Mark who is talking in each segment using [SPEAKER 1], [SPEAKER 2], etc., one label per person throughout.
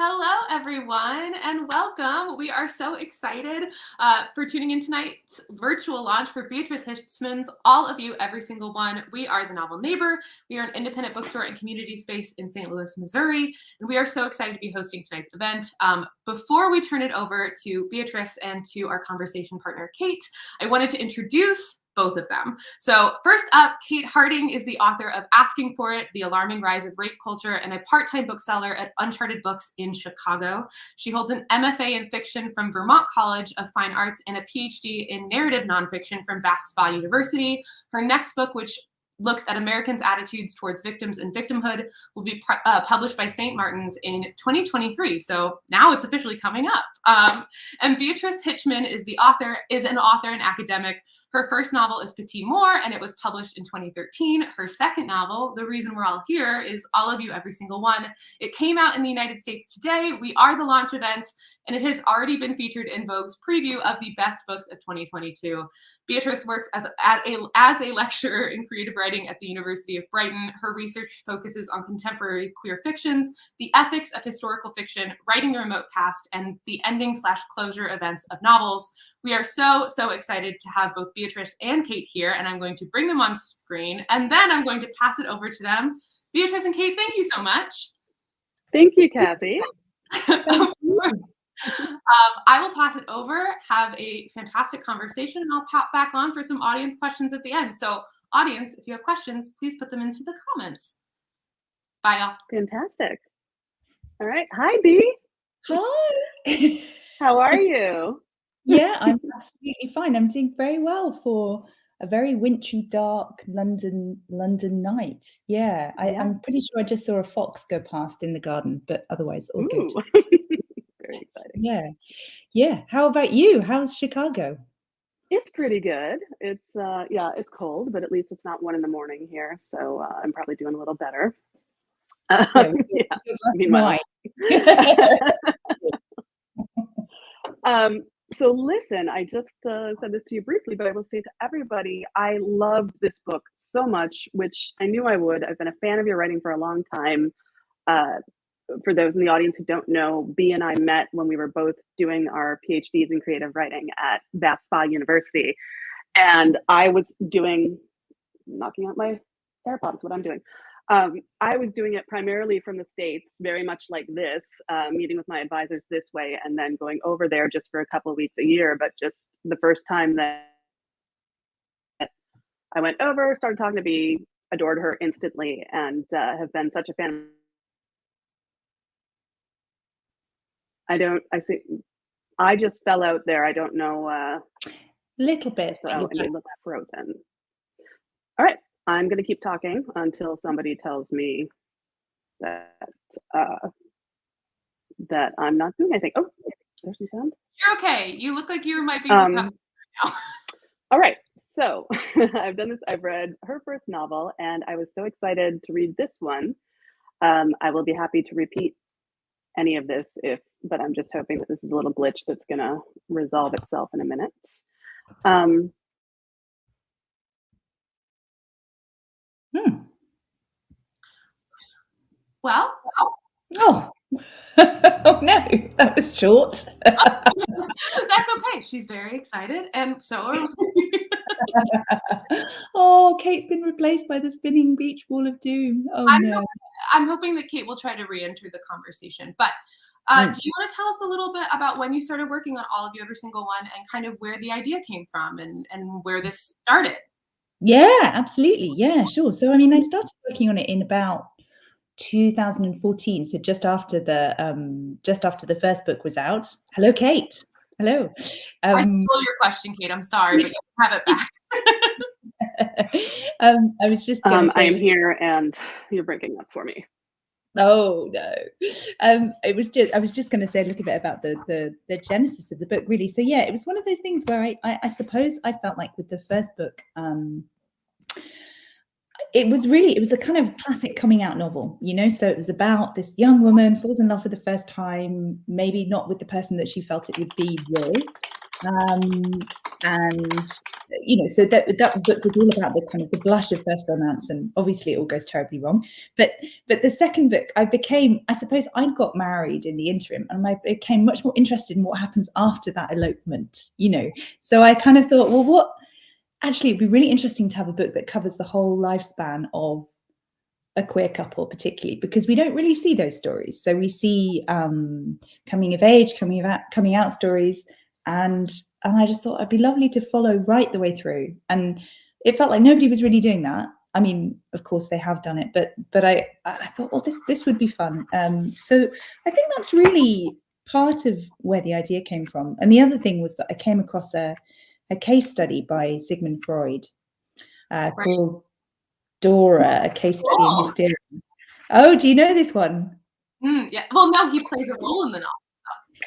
[SPEAKER 1] Hello, everyone, and welcome. We are so excited for tuning in tonight's virtual launch for Beatrice Hitchman's All of You, Every Single One. We are The Novel Neighbor. We are an independent bookstore and community space in St. Louis, Missouri, and we are so excited to be hosting tonight's event. Before we turn it over to Beatrice and to our conversation partner, Kate, I wanted to introduce both of them. So first up, Kate Harding is the author of Asking for It, The Alarming Rise of Rape Culture, and a part-time bookseller at Uncharted Books in Chicago. She holds an MFA in fiction from Vermont College of Fine Arts and a PhD in narrative nonfiction from Bath Spa University. Her next book, which looks at Americans' attitudes towards victims and victimhood, will be published by St. Martin's in 2023. So now it's officially coming up. And Beatrice Hitchman is an author and academic. Her first novel is Petit More, and it was published in 2013. Her second novel, The Reason We're All Here, is All of You, Every Single One. It came out in the United States today. We are the launch event, and it has already been featured in Vogue's preview of the best books of 2022. Beatrice works as a lecturer in creative writing at the University of Brighton. Her research focuses on contemporary queer fictions, the ethics of historical fiction, writing the remote past, and the ending/closure events of novels. We are so excited to have both Beatrice and Kate here, and I'm going to bring them on screen, and then I'm going to pass it over to them. Beatrice and Kate, thank you so much.
[SPEAKER 2] Thank you, Kathy.
[SPEAKER 1] I will pass it over, have a fantastic conversation, and I'll pop back on for some audience questions at the end. So audience, if you have questions, please put them into the comments. Bye, y'all.
[SPEAKER 2] Fantastic. All right. Hi, Bea.
[SPEAKER 3] Hi.
[SPEAKER 2] How are you?
[SPEAKER 3] Yeah, I'm absolutely fine. I'm doing very well for a very wintry, dark London night. Yeah, I'm pretty sure I just saw a fox go past in the garden, but otherwise all good.
[SPEAKER 2] Very exciting.
[SPEAKER 3] Yeah. How about you? How's Chicago?
[SPEAKER 2] It's pretty good. It's it's cold, but at least it's not 1 a.m. here, so I'm probably doing a little better. Meanwhile. So listen, I just said this to you briefly, but I will say to everybody, I loved this book so much, which I knew I would. I've been a fan of your writing for a long time. For those in the audience who don't know, Bea and I met when we were both doing our PhDs in creative writing at Bath Spa University. And I was knocking out my AirPods, what I'm doing. I was doing it primarily from the States, very much like this, meeting with my advisors this way, and then going over there just for a couple of weeks a year. But just the first time that I went over, started talking to Bea, adored her instantly, and have been such a fan. I just fell out there. I don't know.
[SPEAKER 3] Little bit.
[SPEAKER 2] So I look frozen. All right. I'm going to keep talking until somebody tells me that I'm not doing anything. Oh, there's some sound.
[SPEAKER 1] You're okay. You look like you might be recovering right now.
[SPEAKER 2] All right. So I've done this. I've read her first novel, and I was so excited to read this one. I will be happy to repeat any of this but I'm just hoping that this is a little glitch that's going to resolve itself in a minute.
[SPEAKER 1] Well.
[SPEAKER 3] Oh. Oh no, that was short.
[SPEAKER 1] That's okay. She's very excited, and so are we.
[SPEAKER 3] Oh, Kate's been replaced by the spinning beach ball of doom. Oh no.
[SPEAKER 1] I'm hoping that Kate will try to re-enter the conversation. But do you want to tell us a little bit about when you started working on All of You, Every Single One, and kind of where the idea came from and where this started?
[SPEAKER 3] Yeah, absolutely. Yeah, sure. So, I mean, I started working on it in about 2014. So just after the first book was out. Hello, Kate. Hello.
[SPEAKER 1] I stole your question, Kate. I'm sorry, but you have it back.
[SPEAKER 3] I was just
[SPEAKER 2] I am here and you're breaking up for me.
[SPEAKER 3] Oh no. I was just going to say a little bit about the genesis of the book, really. So yeah, it was one of those things where I suppose I felt like with the first book, it was a kind of classic coming out novel, you know. So it was about this young woman falls in love for the first time, maybe not with the person that she felt it would be with, And so that book was all about the kind of the blush of first romance, and obviously it all goes terribly wrong. But the second book, I suppose I got married in the interim, and I became much more interested in what happens after that elopement. So I kind of thought, well, actually it'd be really interesting to have a book that covers the whole lifespan of a queer couple, particularly because we don't really see those stories. So we see coming of age, coming out stories, and I just thought it'd be lovely to follow right the way through. And it felt like nobody was really doing that. I mean, of course they have done it, but I thought, well, this would be fun. So I think that's really part of where the idea came from. And the other thing was that I came across a case study by Sigmund Freud called Dora, a case study in hysteria. Oh, do you know this one?
[SPEAKER 1] Yeah. Well, no, he plays a role in the novel.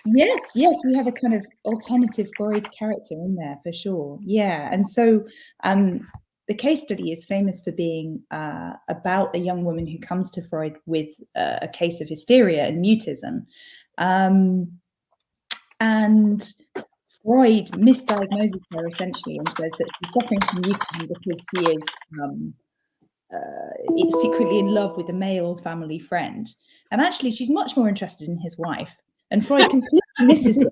[SPEAKER 3] Yes, we have a kind of alternative Freud character in there for sure. Yeah, and so the case study is famous for being about a young woman who comes to Freud with a case of hysteria and mutism, and Freud misdiagnoses her essentially and says that she's suffering from mutism because she is secretly in love with a male family friend, and actually she's much more interested in his wife. And Freud completely misses it.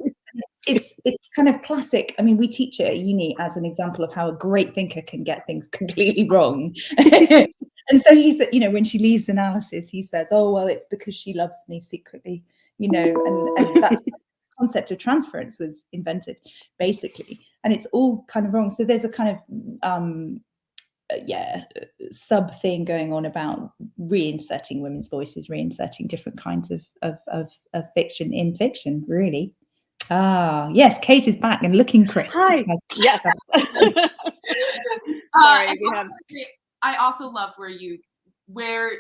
[SPEAKER 3] It's kind of classic. I mean, we teach it at uni as an example of how a great thinker can get things completely wrong. And so he said, when she leaves analysis, he says, "Oh, well, it's because she loves me secretly," and that's the concept of transference was invented, basically. And it's all kind of wrong. So there's a kind of sub thing going on about reinserting women's voices, reinserting different kinds of fiction in fiction, really. Yes, Kate is back and looking crisp.
[SPEAKER 2] Hi. Yes. Sorry,
[SPEAKER 1] I also loved where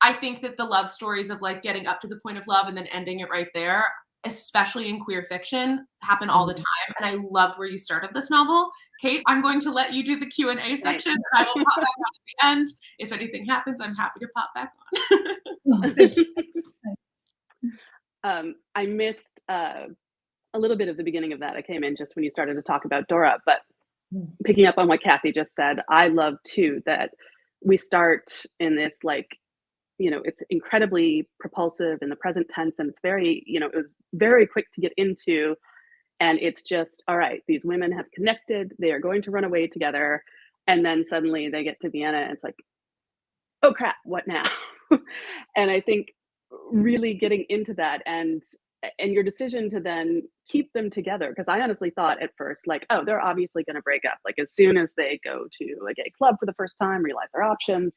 [SPEAKER 1] I think that the love stories of like getting up to the point of love and then ending it right there, especially in queer fiction, happen all the time. And I loved where you started this novel. Kate, I'm going to let you do the Q&A section, and I will pop back on at the end. If anything happens, I'm happy to pop back
[SPEAKER 2] on. I missed a little bit of the beginning of that. I came in just when you started to talk about Dora, but picking up on what Cassie just said, I love too that we start in this it's incredibly propulsive in the present tense, and it's very, it was very quick to get into, and it's just, all right, these women have connected, they are going to run away together, and then suddenly they get to Vienna and it's like, oh crap, what now? And I think really getting into that and your decision to then keep them together, because I honestly thought at first, oh, they're obviously going to break up, as soon as they go to a gay club for the first time, realize their options,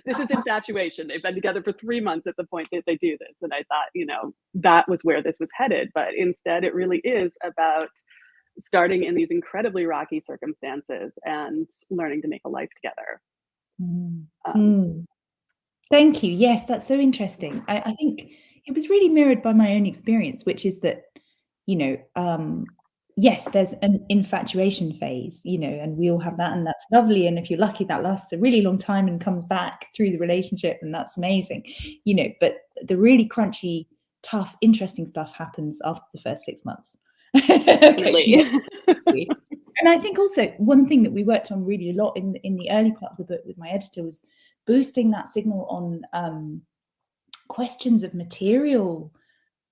[SPEAKER 2] this is infatuation. They've been together for 3 months at the point that they do this. And I thought, that was where this was headed. But instead, it really is about starting in these incredibly rocky circumstances and learning to make a life together.
[SPEAKER 3] Thank you. Yes, that's so interesting. I think it was really mirrored by my own experience, which is that, yes, there's an infatuation phase, and we all have that, and that's lovely. And if you're lucky, that lasts a really long time and comes back through the relationship, and that's amazing, but the really crunchy, tough, interesting stuff happens after the first 6 months.
[SPEAKER 2] Really.
[SPEAKER 3] And I think also one thing that we worked on really a lot in the early part of the book with my editor was boosting that signal on questions of material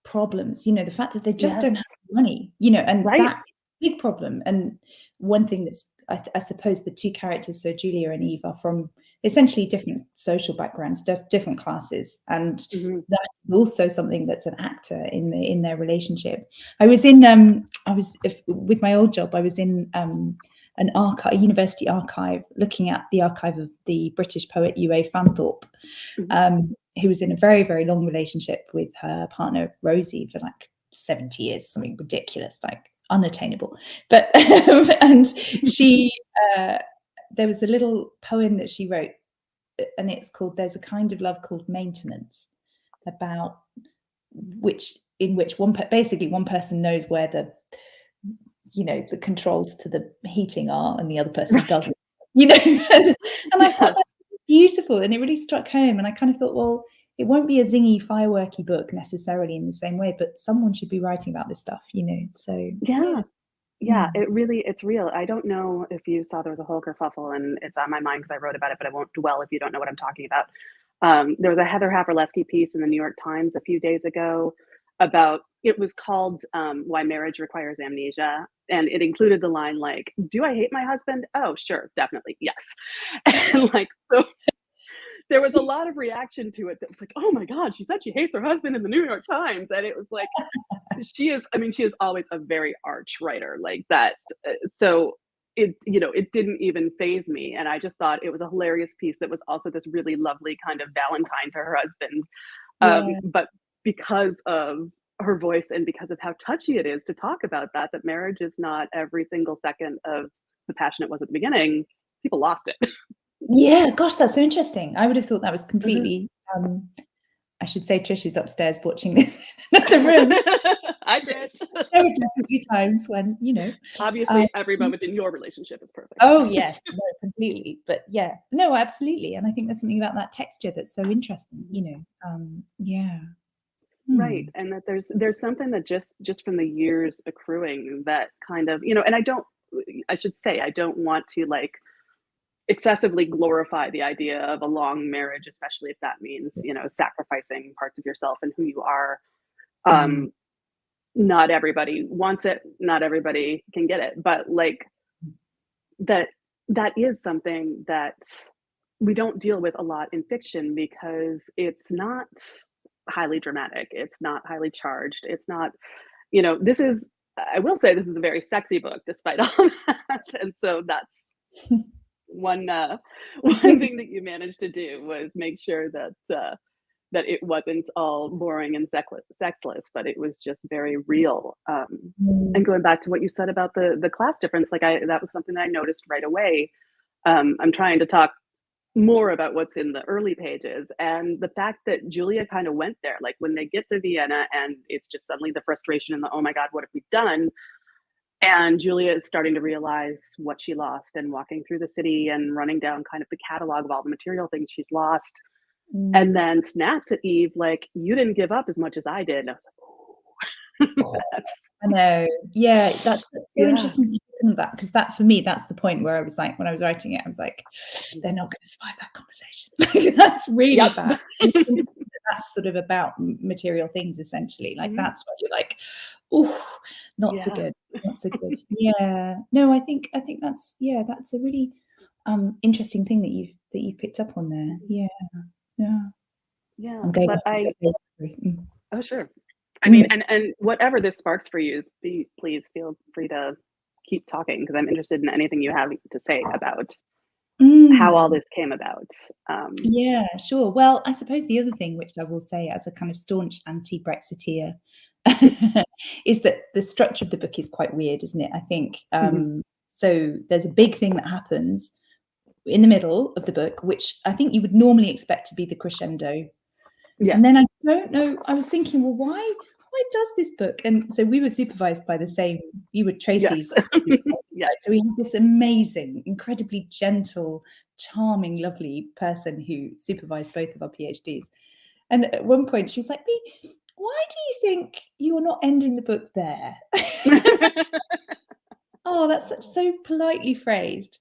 [SPEAKER 3] problems, the fact that they just don't have money, and that's a big problem. And one thing that's, I suppose the two characters, so Julia and Eve, are from essentially different social backgrounds, different classes, and that is also something that's an actor in their relationship. I was with my old job, I was in an archive, a university archive, looking at the archive of the British poet Yue Fanthorpe, who was in a very, very long relationship with her partner Rosie for 70 years, something ridiculous, unattainable. But and she, there was a little poem that she wrote, and it's called "There's a Kind of Love Called Maintenance," about in which one person knows where the controls to the heating are, and the other person doesn't. And I thought that's beautiful, and it really struck home. And I kind of thought, well, it won't be a zingy, fireworky book necessarily in the same way, but someone should be writing about this stuff, so
[SPEAKER 2] Yeah, it's real. I don't know if you saw there was a whole kerfuffle, and it's on my mind because I wrote about it, but I won't dwell if you don't know what I'm talking about. There was a Heather Haverleski piece in the New York Times a few days ago about, it was called Why Marriage Requires Amnesia. And it included the line like, do I hate my husband? Oh, sure, definitely, yes. And like, so there was a lot of reaction to it that was like, oh my God, she said she hates her husband in the New York Times. And it was like, she is always a very arch writer like that. So it didn't even faze me. And I just thought it was a hilarious piece that was also this really lovely kind of Valentine to her husband. But because of her voice and because of how touchy it is to talk about that marriage is not every single second of the passion it was at the beginning, people lost it.
[SPEAKER 3] Yeah, gosh, that's so interesting. I would have thought that was
[SPEAKER 2] Mhm.
[SPEAKER 3] completely, I should say Trish is upstairs watching this in the room.
[SPEAKER 2] Hi, Trish.
[SPEAKER 3] There were definitely times when,
[SPEAKER 2] Obviously, every moment in your relationship is perfect.
[SPEAKER 3] oh yes, no, completely. But yeah, no, absolutely. And I think there's something about that texture that's so interesting, yeah.
[SPEAKER 2] Right. And that there's something that just from the years accruing that kind of, and I should say, I don't want to like excessively glorify the idea of a long marriage, especially if that means, sacrificing parts of yourself and who you are. Not everybody wants it, not everybody can get it, but like that is something that we don't deal with a lot in fiction because it's not highly dramatic, it's not highly charged, it's not, this is, I will say this is a very sexy book despite all that. And so that's one thing that you managed to do was make sure that it wasn't all boring and sexless, but it was just very real. And going back to what you said about the class difference, like that was something that I noticed right away. I'm trying to talk more about what's in the early pages and the fact that Julia kind of went there, like when they get to Vienna and it's just suddenly the frustration and the, oh my God, what have we done? And Julia is starting to realize what she lost and walking through the city and running down kind of the catalog of all the material things she's lost. And then snaps at Eve like, you didn't give up as much as I did. And I was like, oh.
[SPEAKER 3] I know. Yeah, that's so interesting that, because that for me, that's the point where I was like, when I was writing it, I was like, they're not going to survive that conversation. That's really bad. That's sort of about material things essentially. Like that's what you're like, oh, not so good, not so good. Yeah. No, I think that's that's a really interesting thing that you've picked up on there. Yeah. I'm going.
[SPEAKER 2] Oh, sure. I mean, and whatever this sparks for you, please feel free to keep talking because I'm interested in anything you have to say about how all this came about.
[SPEAKER 3] Yeah, sure. Well, I suppose the other thing, which I will say as a kind of staunch anti-Brexiteer, is that the structure of the book is quite weird, isn't it? I think so. There's a big thing that happens in the middle of the book, which I think you would normally expect to be the crescendo. Yes. And then I don't know, I was thinking, well, why does this book? And so we were supervised by the same, you were Tracy's.
[SPEAKER 2] Yes.
[SPEAKER 3] So we had this amazing, incredibly gentle, charming, lovely person who supervised both of our PhDs. And at one point she was like, why do you think you're not ending the book there? Oh, that's so politely phrased.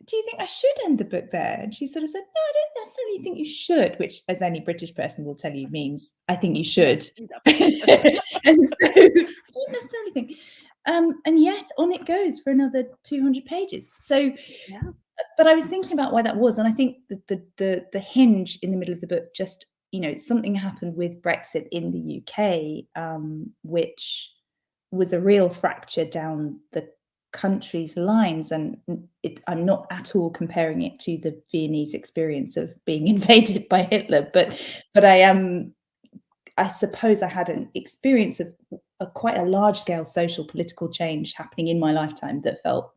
[SPEAKER 3] Do you think I should end the book there? And she sort of said, no, I don't necessarily think you should, which, as any British person will tell you, means I think you should. And so I don't necessarily think. And yet on it goes for another 200 pages. So, but I was thinking about why that was. And I think the hinge in the middle of the book, just, something happened with Brexit in the UK, which was a real fracture down the country's lines, and I'm not at all comparing it to the Viennese experience of being invaded by Hitler, but I suppose I had an experience of quite a large-scale social political change happening in my lifetime that felt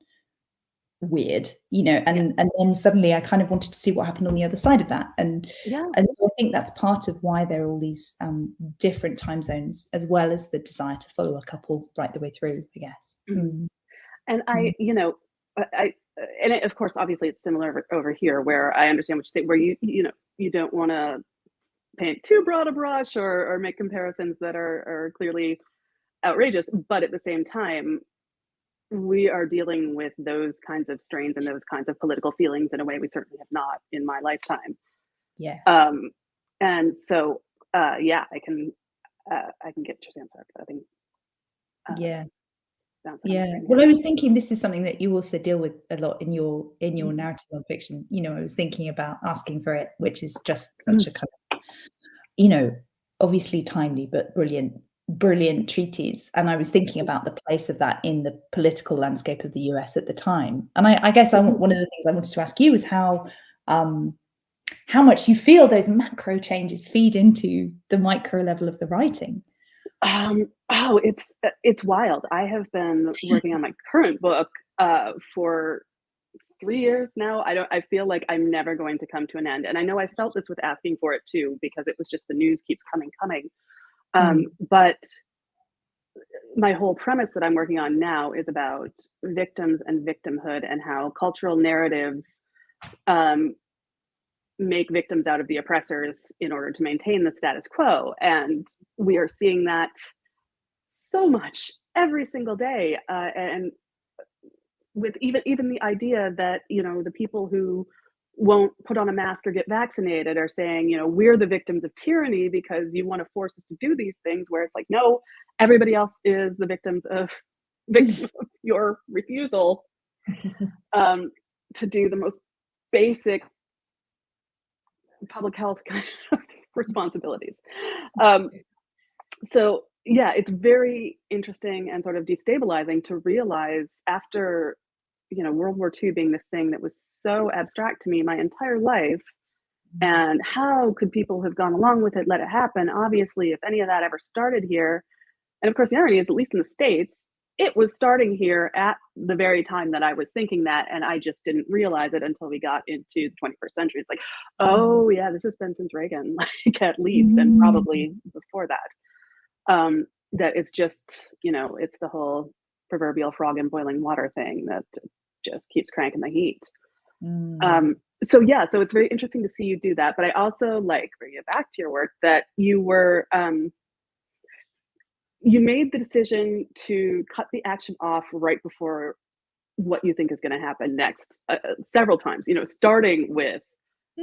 [SPEAKER 3] weird, and then suddenly I kind of wanted to see what happened on the other side of that, and so I think that's part of why there are all these different time zones, as well as the desire to follow a couple right the way through, I guess.
[SPEAKER 2] And and of course, obviously, it's similar over here, where I understand what you say, where you don't want to paint too broad a brush or make comparisons that are clearly outrageous. But at the same time, we are dealing with those kinds of strains and those kinds of political feelings in a way we certainly have not in my lifetime.
[SPEAKER 3] Yeah.
[SPEAKER 2] And so, yeah, I can get your answer. I think.
[SPEAKER 3] Yeah.
[SPEAKER 2] Yeah.
[SPEAKER 3] Well, I was thinking this is something that you also deal with a lot in your narrative nonfiction. You know, I was thinking about Asking for It, which is just such a kind of, you know, obviously timely but brilliant treatise. And I was thinking about the place of that in the political landscape of the US at the time. And I guess one of the things I wanted to ask you is how much you feel those macro changes feed into the micro level of the writing.
[SPEAKER 2] Oh, it's wild. I have been working on my current book for 3 years now. I feel like I'm never going to come to an end. And I know I felt this with Asking for It too, because it was just the news keeps coming. But my whole premise that I'm working on now is about victims and victimhood and how cultural narratives make victims out of the oppressors in order to maintain the status quo. And we are seeing that so much every single day. And with even the idea that, you know, the people who won't put on a mask or get vaccinated are saying, you know, we're the victims of tyranny because you want to force us to do these things, where it's like, no, everybody else is the victims of your refusal to do the most basic public health kind of responsibilities. So yeah, it's very interesting and sort of destabilizing to realize after, you know, World War II being this thing that was so abstract to me my entire life, and how could people have gone along with it, let it happen? Obviously, if any of that ever started here, and of course the irony is, at least in the States, it was starting here at the very time that I was thinking that, and I just didn't realize it until we got into the 21st century. It's like, oh yeah, this has been since Reagan, like at least, and probably before that. That it's just, you know, it's the whole proverbial frog in boiling water thing that just keeps cranking the heat. So yeah, so it's very interesting to see you do that. But I also like, bring it back to your work, that you were you made the decision to cut the action off right before what you think is going to happen next, several times, you know, starting with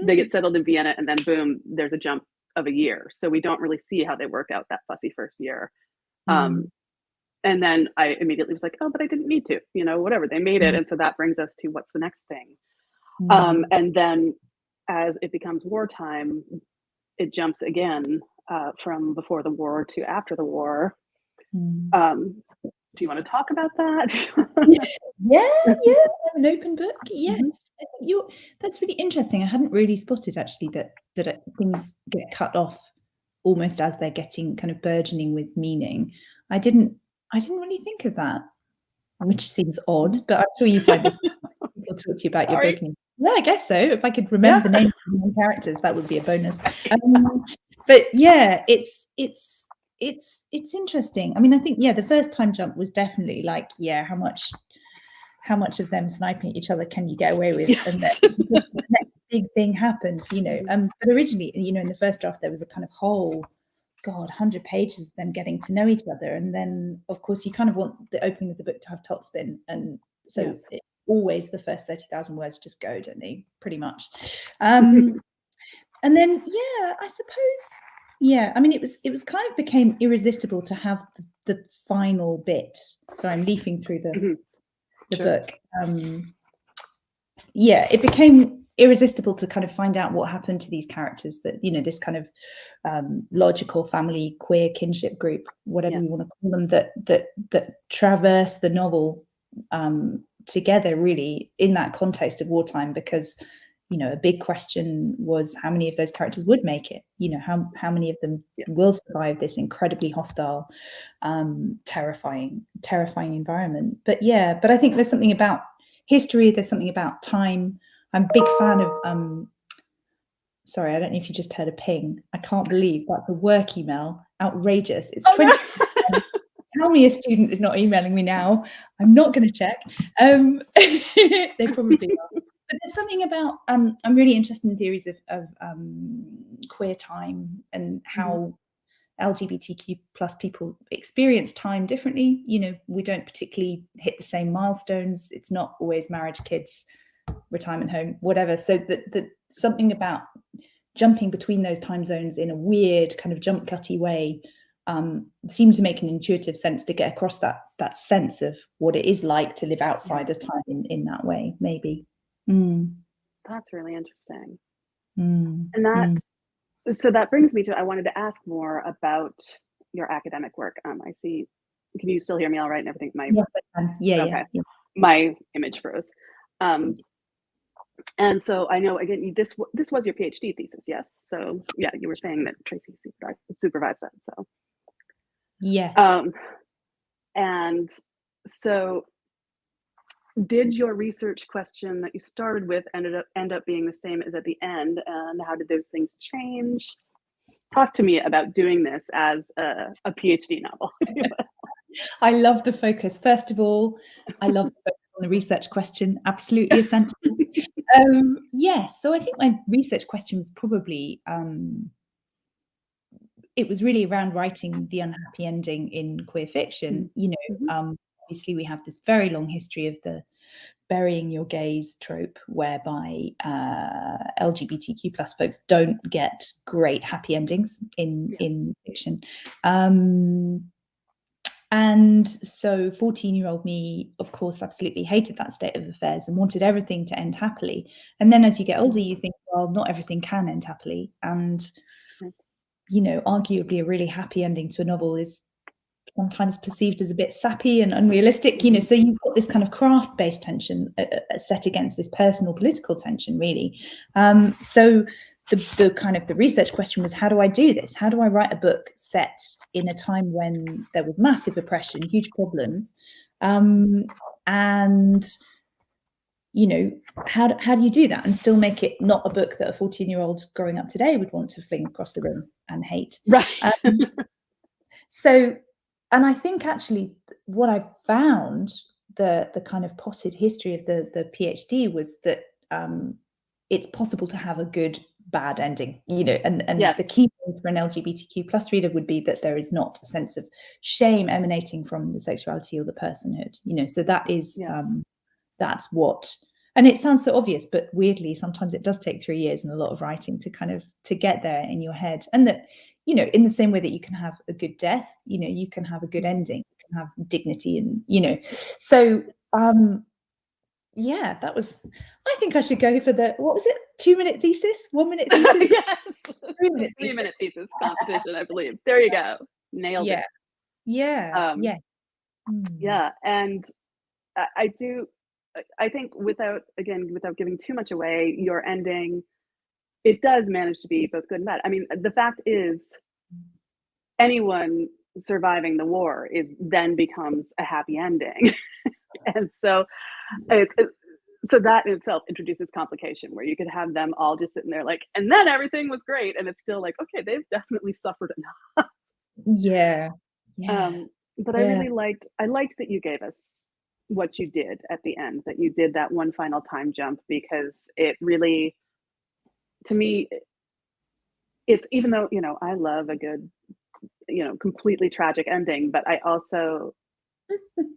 [SPEAKER 2] they get settled in Vienna and then boom, there's a jump of a year. So we don't really see how they work out that fussy first year. And then I immediately was like, oh, but I didn't need to, you know, whatever, they made it. And so that brings us to what's the next thing. And then as it becomes wartime, it jumps again from before the war to after the war. Do you want to talk about that?
[SPEAKER 3] Yeah, I'm an open book. Yes, I think that's really interesting. I hadn't really spotted actually that things get cut off almost as they're getting kind of burgeoning with meaning. I didn't really think of that, which seems odd, but I'm sure you find that people talk to you about your book. And, yeah, I guess so. If I could remember the names of the main characters, that would be a bonus. But yeah, it's interesting. I mean, I think the first time jump was definitely like, how much of them sniping at each other can you get away with? Yes. And the next big thing happens, you know. But originally, you know, in the first draft there was a kind of whole 100 pages of them getting to know each other, and then of course you kind of want the opening of the book to have topspin, and so always the first 30,000 words just go, don't they? Pretty much. And then I suppose I mean it was kind of became irresistible to have the final bit. So I'm leafing through the book. It became irresistible to kind of find out what happened to these characters, that, you know, this kind of logical family, queer kinship group, whatever you want to call them, that traverse the novel together, really, in that context of wartime, because, you know, a big question was how many of those characters would make it, you know, how many of them will survive this incredibly hostile, terrifying environment. But I think there's something about history, there's something about time. I'm a big fan of sorry, I don't know if you just heard a ping. I can't believe that's a work email. Outrageous. It's 20. Tell me a student is not emailing me now. I'm not going to check. They probably are. But there's something about I'm really interested in theories of queer time and how LGBTQ plus people experience time differently. You know, we don't particularly hit the same milestones. It's not always marriage, kids, retirement home, whatever. So that something about jumping between those time zones in a weird kind of jump cutty way seemed to make an intuitive sense to get across that sense of what it is like to live outside of time in that way, maybe.
[SPEAKER 2] That's really interesting.
[SPEAKER 3] And
[SPEAKER 2] so that brings me to, I wanted to ask more about your academic work. I see, can you still hear me all right and everything?
[SPEAKER 3] Yes, I can. Yeah.
[SPEAKER 2] My image froze. And so I know, again, this was your PhD thesis, yes? So yeah, you were saying that Tracy supervised that, so.
[SPEAKER 3] Yes.
[SPEAKER 2] And so did your research question that you started with end up being the same as at the end? And how did those things change? Talk to me about doing this as a PhD novel.
[SPEAKER 3] I love the focus. First of all, I love the focus on the research question. Absolutely essential. Yes. So I think my research question was probably, it was really around writing the unhappy ending in queer fiction. You know, obviously we have this very long history of the burying your gays trope, whereby LGBTQ plus folks don't get great happy endings in fiction. And so 14-year-old me, of course, absolutely hated that state of affairs and wanted everything to end happily. And then as you get older, you think, well, not everything can end happily. And, you know, arguably a really happy ending to a novel is sometimes perceived as a bit sappy and unrealistic, you know, so you've got this kind of craft-based tension set against this personal political tension, really. So the kind of the research question was, how do I do this? How do I write a book set in a time when there was massive oppression, huge problems, and you know, how do you do that and still make it not a book that a 14-year-old growing up today would want to fling across the room and hate?
[SPEAKER 2] Right.
[SPEAKER 3] So, and I think actually what I found, the kind of potted history of the PhD was that it's possible to have a good bad ending, you know, and the key thing for an LGBTQ plus reader would be that there is not a sense of shame emanating from the sexuality or the personhood, you know, so that is that's what, and it sounds so obvious, but weirdly sometimes it does take 3 years and a lot of writing to kind of to get there in your head. And that, you know, in the same way that you can have a good death, you know, you can have a good ending, you can have dignity, and you know, so yeah, that was, I think I should go for the, what was it, 2-minute thesis, 1-minute thesis?
[SPEAKER 2] Yes.
[SPEAKER 3] 3-minute
[SPEAKER 2] 3-minute thesis competition, I believe. There you go. Nailed it.
[SPEAKER 3] Yeah.
[SPEAKER 2] Yeah. And I think without giving too much away, your ending, it does manage to be both good and bad. I mean, the fact is, anyone surviving the war then becomes a happy ending. And so so that in itself introduces complication, where you could have them all just sitting there like, and then everything was great, and it's still like, okay, they've definitely suffered enough. But I really liked that you gave us what you did at the end, that you did that one final time jump, because it really, to me, it's, even though, you know, I love a good, you know, completely tragic ending, but I also,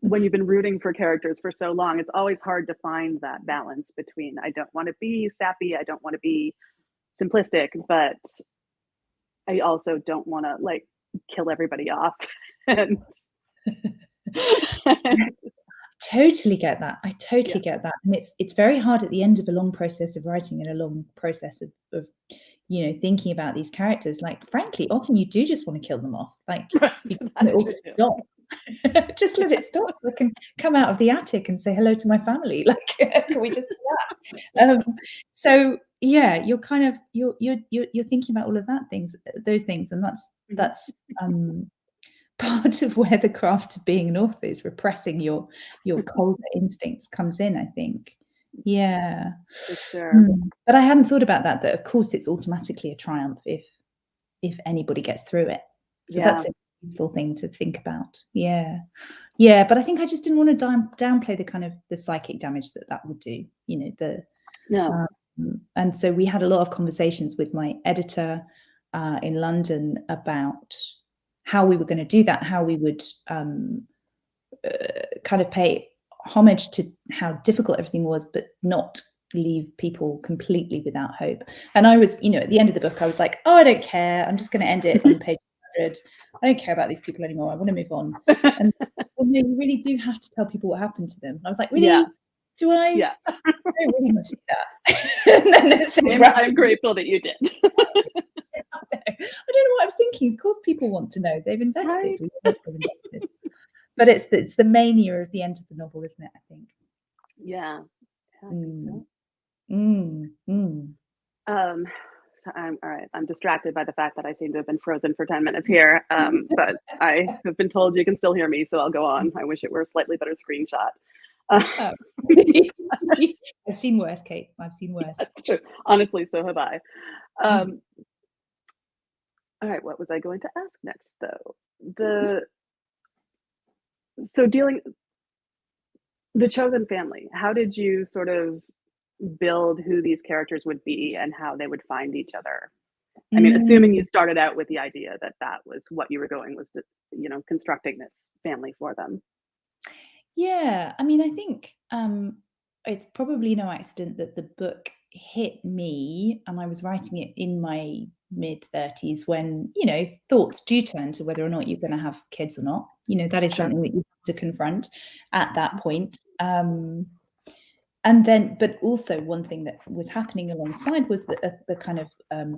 [SPEAKER 2] when you've been rooting for characters for so long, it's always hard to find that balance between, I don't want to be sappy, I don't want to be simplistic, but I also don't want to like kill everybody off. And
[SPEAKER 3] totally get that. I totally get that. And it's very hard at the end of a long process of writing and a long process of you know, thinking about these characters. Like, frankly, often you do just want to kill them off. Like, you want it all to stop. Just let it stop so I can come out of the attic and say hello to my family. Like, can we just do that? So yeah, you're kind of you're thinking about all of those things, and that's part of where the craft of being an author is, repressing your colder instincts comes in, I think. Yeah.
[SPEAKER 2] For sure.
[SPEAKER 3] But I hadn't thought about that of course it's automatically a triumph if anybody gets through it. So that's a useful thing to think about. Yeah, but I think I just didn't want to downplay the kind of the psychic damage that would do, you know,
[SPEAKER 2] No.
[SPEAKER 3] And so we had a lot of conversations with my editor in London about how we were going to do that, how we would kind of pay homage to how difficult everything was, but not leave people completely without hope. And I was, at the end of the book, I was like, oh, I don't care. I'm just going to end it on page 100. I don't care about these people anymore. I want to move on. And well, no, you really do have to tell people what happened to them. I was like, really?
[SPEAKER 2] Yeah.
[SPEAKER 3] Do I?
[SPEAKER 2] Yeah.
[SPEAKER 3] I don't really want to do that.
[SPEAKER 2] I'm grateful that you did.
[SPEAKER 3] I don't know what I was thinking. Of course, people want to know. They've invested.
[SPEAKER 2] Right.
[SPEAKER 3] But it's the mania of the end of the novel, isn't it? I think.
[SPEAKER 2] Yeah. I think so. So all right. I'm distracted by the fact that I seem to have been frozen for 10 minutes here. But I have been told you can still hear me, so I'll go on. I wish it were a slightly better screenshot.
[SPEAKER 3] I've seen worse, Kate. I've seen worse.
[SPEAKER 2] That's true. Honestly, so have I. All right, what was I going to ask next, though? So the chosen family, how did you sort of build who these characters would be and how they would find each other? I mean, assuming you started out with the idea that was what you were going, was to, constructing this family for them.
[SPEAKER 3] Yeah, I mean, I think it's probably no accident that the book hit me, and I was writing it in my mid-30s when, thoughts do turn to whether or not you're going to have kids or not. That is something that you have to confront at that point. And then, but also one thing that was happening alongside was the kind of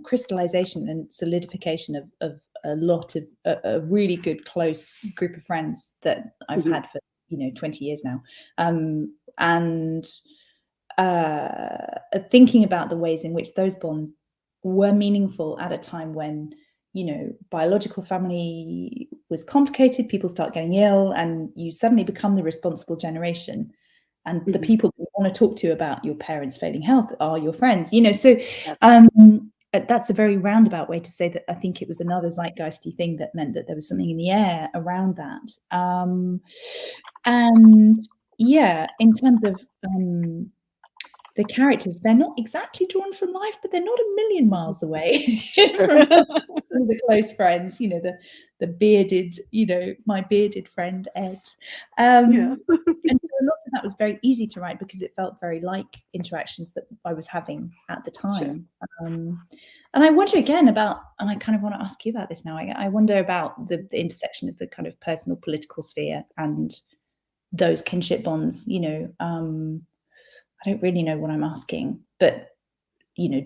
[SPEAKER 3] crystallization and solidification of a lot of a really good, close group of friends that I've had for 20 years now, and thinking about the ways in which those bonds were meaningful at a time when biological family was complicated, people start getting ill, and you suddenly become the responsible generation, and the people you want to talk to about your parents' failing health are your friends. So that's a very roundabout way to say that I think it was another zeitgeisty thing that meant that there was something in the air around that. And yeah, in terms of the characters, they're not exactly drawn from life, but they're not a million miles away from the close friends, the bearded, my bearded friend Ed.
[SPEAKER 2] Yes.
[SPEAKER 3] And a lot of that was very easy to write because it felt very like interactions that I was having at the time. Sure. And I wonder again about, and I kind of want to ask you about this now, I wonder about the intersection of the kind of personal political sphere and those kinship bonds. I don't really know what I'm asking, but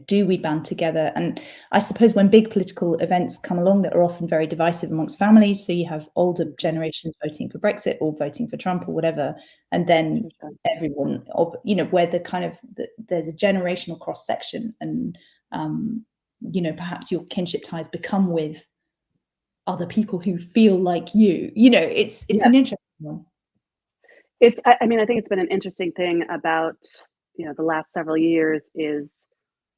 [SPEAKER 3] do we band together? And I suppose when big political events come along that are often very divisive amongst families, so you have older generations voting for Brexit or voting for Trump or whatever, and then everyone where the kind of there's a generational cross section, and perhaps your kinship ties become with other people who feel like you. It's an interesting one.
[SPEAKER 2] I mean, I think it's been an interesting thing about the last several years is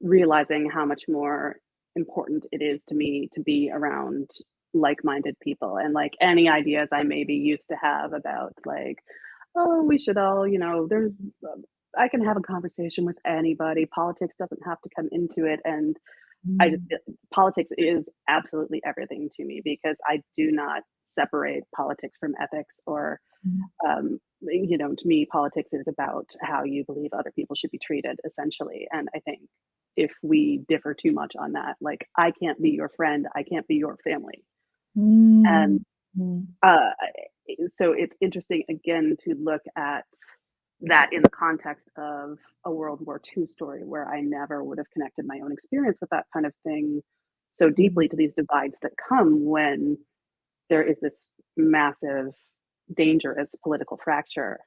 [SPEAKER 2] realizing how much more important it is to me to be around like-minded people, and like any ideas I maybe used to have about like, oh, we should all, I can have a conversation with anybody. Politics doesn't have to come into it. And I just, politics is absolutely everything to me because I do not separate politics from ethics or, to me, politics is about how you believe other people should be treated, essentially. And I think if we differ too much on that, like, I can't be your friend, I can't be your family. And so it's interesting, again, to look at that in the context of a World War II story where I never would have connected my own experience with that kind of thing so deeply to these divides that come when there is this massive, dangerous political fracture.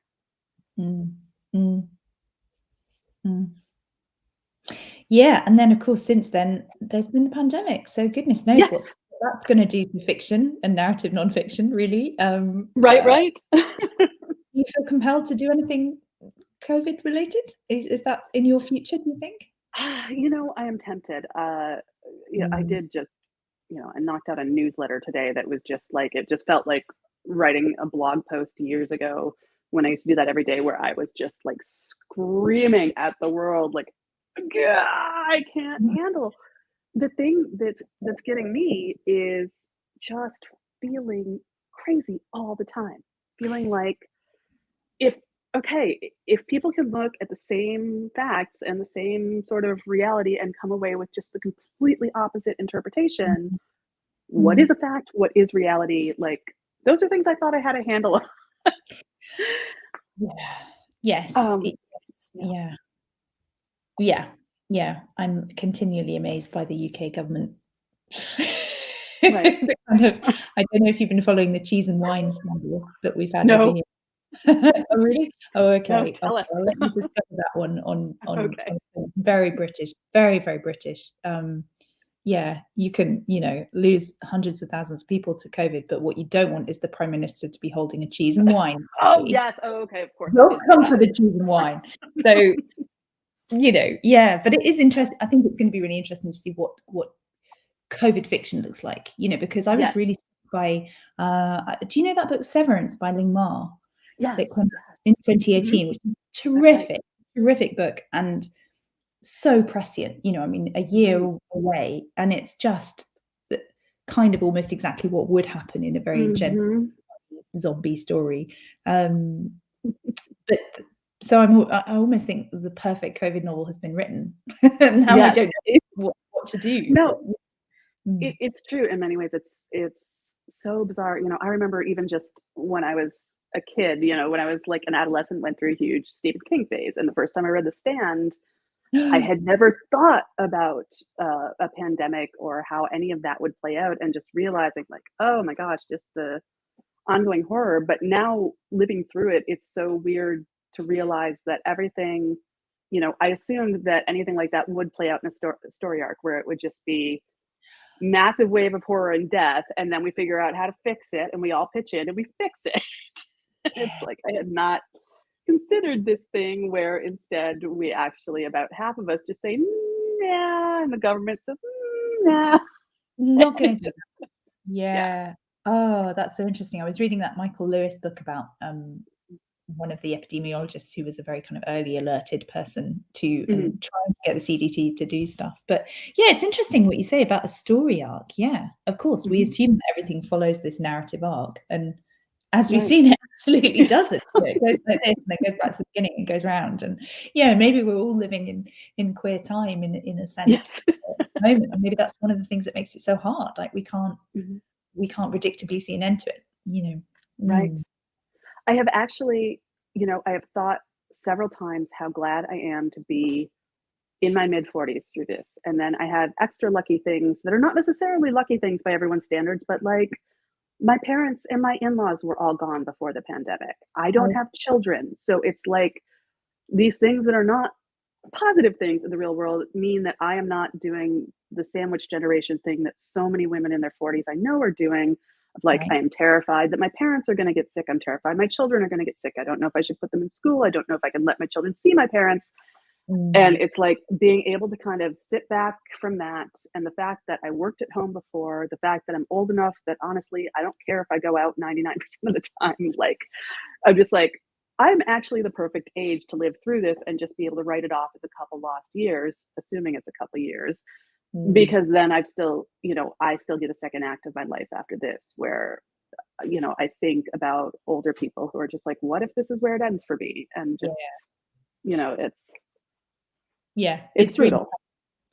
[SPEAKER 3] Yeah, and then of course since then there's been the pandemic, so goodness knows what that's going to do to fiction and narrative nonfiction, really.
[SPEAKER 2] Right.
[SPEAKER 3] Do you feel compelled to do anything COVID related? Is that in your future, do you think?
[SPEAKER 2] I am tempted. I did just, I knocked out a newsletter today that was just like, it just felt like writing a blog post years ago when I used to do that every day, where I was just like screaming at the world, like, I can't handle. The thing that's getting me is just feeling crazy all the time. Feeling like if if people can look at the same facts and the same sort of reality and come away with just the completely opposite interpretation, what
[SPEAKER 3] Mhm.
[SPEAKER 2] is a fact? What is reality? Like, those are things I thought I had a handle on.
[SPEAKER 3] Yeah. Yes.
[SPEAKER 2] Um,
[SPEAKER 3] Yes.
[SPEAKER 2] yeah,
[SPEAKER 3] Yeah. Yeah. Yeah. I'm continually amazed by the UK government.
[SPEAKER 2] right.
[SPEAKER 3] The kind of, I don't know if you've been following the cheese and wine scandal that we've had over
[SPEAKER 2] No,
[SPEAKER 3] here. Oh, really? Oh,
[SPEAKER 2] no,
[SPEAKER 3] okay.
[SPEAKER 2] tell us.
[SPEAKER 3] I'll let you discover that one
[SPEAKER 2] Okay.
[SPEAKER 3] on very British, very, very British. Yeah, you can, lose hundreds of thousands of people to COVID, but what you don't want is the Prime Minister to be holding a cheese and wine
[SPEAKER 2] Oh,
[SPEAKER 3] party.
[SPEAKER 2] yes. Oh, okay. Of course, I
[SPEAKER 3] Don't
[SPEAKER 2] did see
[SPEAKER 3] come for
[SPEAKER 2] that.
[SPEAKER 3] the cheese and wine. So, yeah, but it is interesting. I think it's going to be really interesting to see what COVID fiction looks like, because I was
[SPEAKER 2] Yes.
[SPEAKER 3] really struck by, do you know that book Severance by Ling Ma that
[SPEAKER 2] Yes.
[SPEAKER 3] came out in
[SPEAKER 2] Mhm.
[SPEAKER 3] 2018, which is
[SPEAKER 2] That's right.
[SPEAKER 3] terrific book and so prescient, I mean, a year
[SPEAKER 2] Mhm.
[SPEAKER 3] away, and it's just kind of almost exactly what would happen in a very
[SPEAKER 2] Mhm.
[SPEAKER 3] zombie story. But so I almost think the perfect COVID novel has been written. Now I
[SPEAKER 2] Yes.
[SPEAKER 3] don't know what to do,
[SPEAKER 2] No,
[SPEAKER 3] but
[SPEAKER 2] it's true in many ways. It's so bizarre. I remember even just when I was a kid, when I was like an adolescent, went through a huge Stephen King phase. And the first time I read The Stand, I had never thought about a pandemic or how any of that would play out, and just realizing like, oh my gosh, just the ongoing horror. But now living through it, it's so weird to realize that everything, I assumed that anything like that would play out in a story arc where it would just be massive wave of horror and death, and then we figure out how to fix it, and we all pitch in and we fix it. It's like I had not considered this thing where instead we actually, about half of us just say, yeah, and the government says, nah.
[SPEAKER 3] not
[SPEAKER 2] And
[SPEAKER 3] going to.
[SPEAKER 2] just, yeah.
[SPEAKER 3] Yeah. Oh, that's so interesting. I was reading that Michael Lewis book about one of the epidemiologists who was a very kind of early alerted person to
[SPEAKER 2] Mhm.
[SPEAKER 3] and trying to get the CDT to do stuff. But yeah, it's interesting what you say about a story arc. Yeah, of course, we
[SPEAKER 2] Mhm.
[SPEAKER 3] assume that everything follows this narrative arc, and as we've
[SPEAKER 2] Right.
[SPEAKER 3] seen, it absolutely doesn't.
[SPEAKER 2] So
[SPEAKER 3] It goes like this, and it goes back to the beginning, and goes round. And yeah, maybe we're all living in queer time in a sense
[SPEAKER 2] yes.
[SPEAKER 3] at the moment, and maybe that's one of the things that makes it so hard. Like
[SPEAKER 2] Mhm.
[SPEAKER 3] we can't predictably see an end to it.
[SPEAKER 2] Right.
[SPEAKER 3] Mm.
[SPEAKER 2] I have actually, I have thought several times how glad I am to be in my mid 40s through this. And then I had extra lucky things that are not necessarily lucky things by everyone's standards, but like my parents and my in-laws were all gone before the pandemic. I don't
[SPEAKER 3] Oh,
[SPEAKER 2] have children. So it's like these things that are not positive things in the real world mean that I am not doing the sandwich generation thing that so many women in their 40s I know are doing. Of like,
[SPEAKER 3] right.
[SPEAKER 2] I am terrified that my parents are going to get sick. I'm terrified my children are going to get sick. I don't know if I should put them in school. I don't know if I can let my children see my parents. And
[SPEAKER 3] Mm.
[SPEAKER 2] it's like being able to kind of sit back from that, and the fact that I worked at home before, the fact that I'm old enough that honestly, I don't care if I go out 99% of the time. Like, I'm just like, I'm actually the perfect age to live through this and just be able to write it off as a couple lost years, assuming it's a couple years,
[SPEAKER 3] Mm.
[SPEAKER 2] because then I've still, I still get a second act of my life after this where, I think about older people who are just like, what if this is where it ends for me? And
[SPEAKER 3] Yeah.
[SPEAKER 2] just, you know, it's
[SPEAKER 3] Yeah,
[SPEAKER 2] it's
[SPEAKER 3] it's really,
[SPEAKER 2] brutal.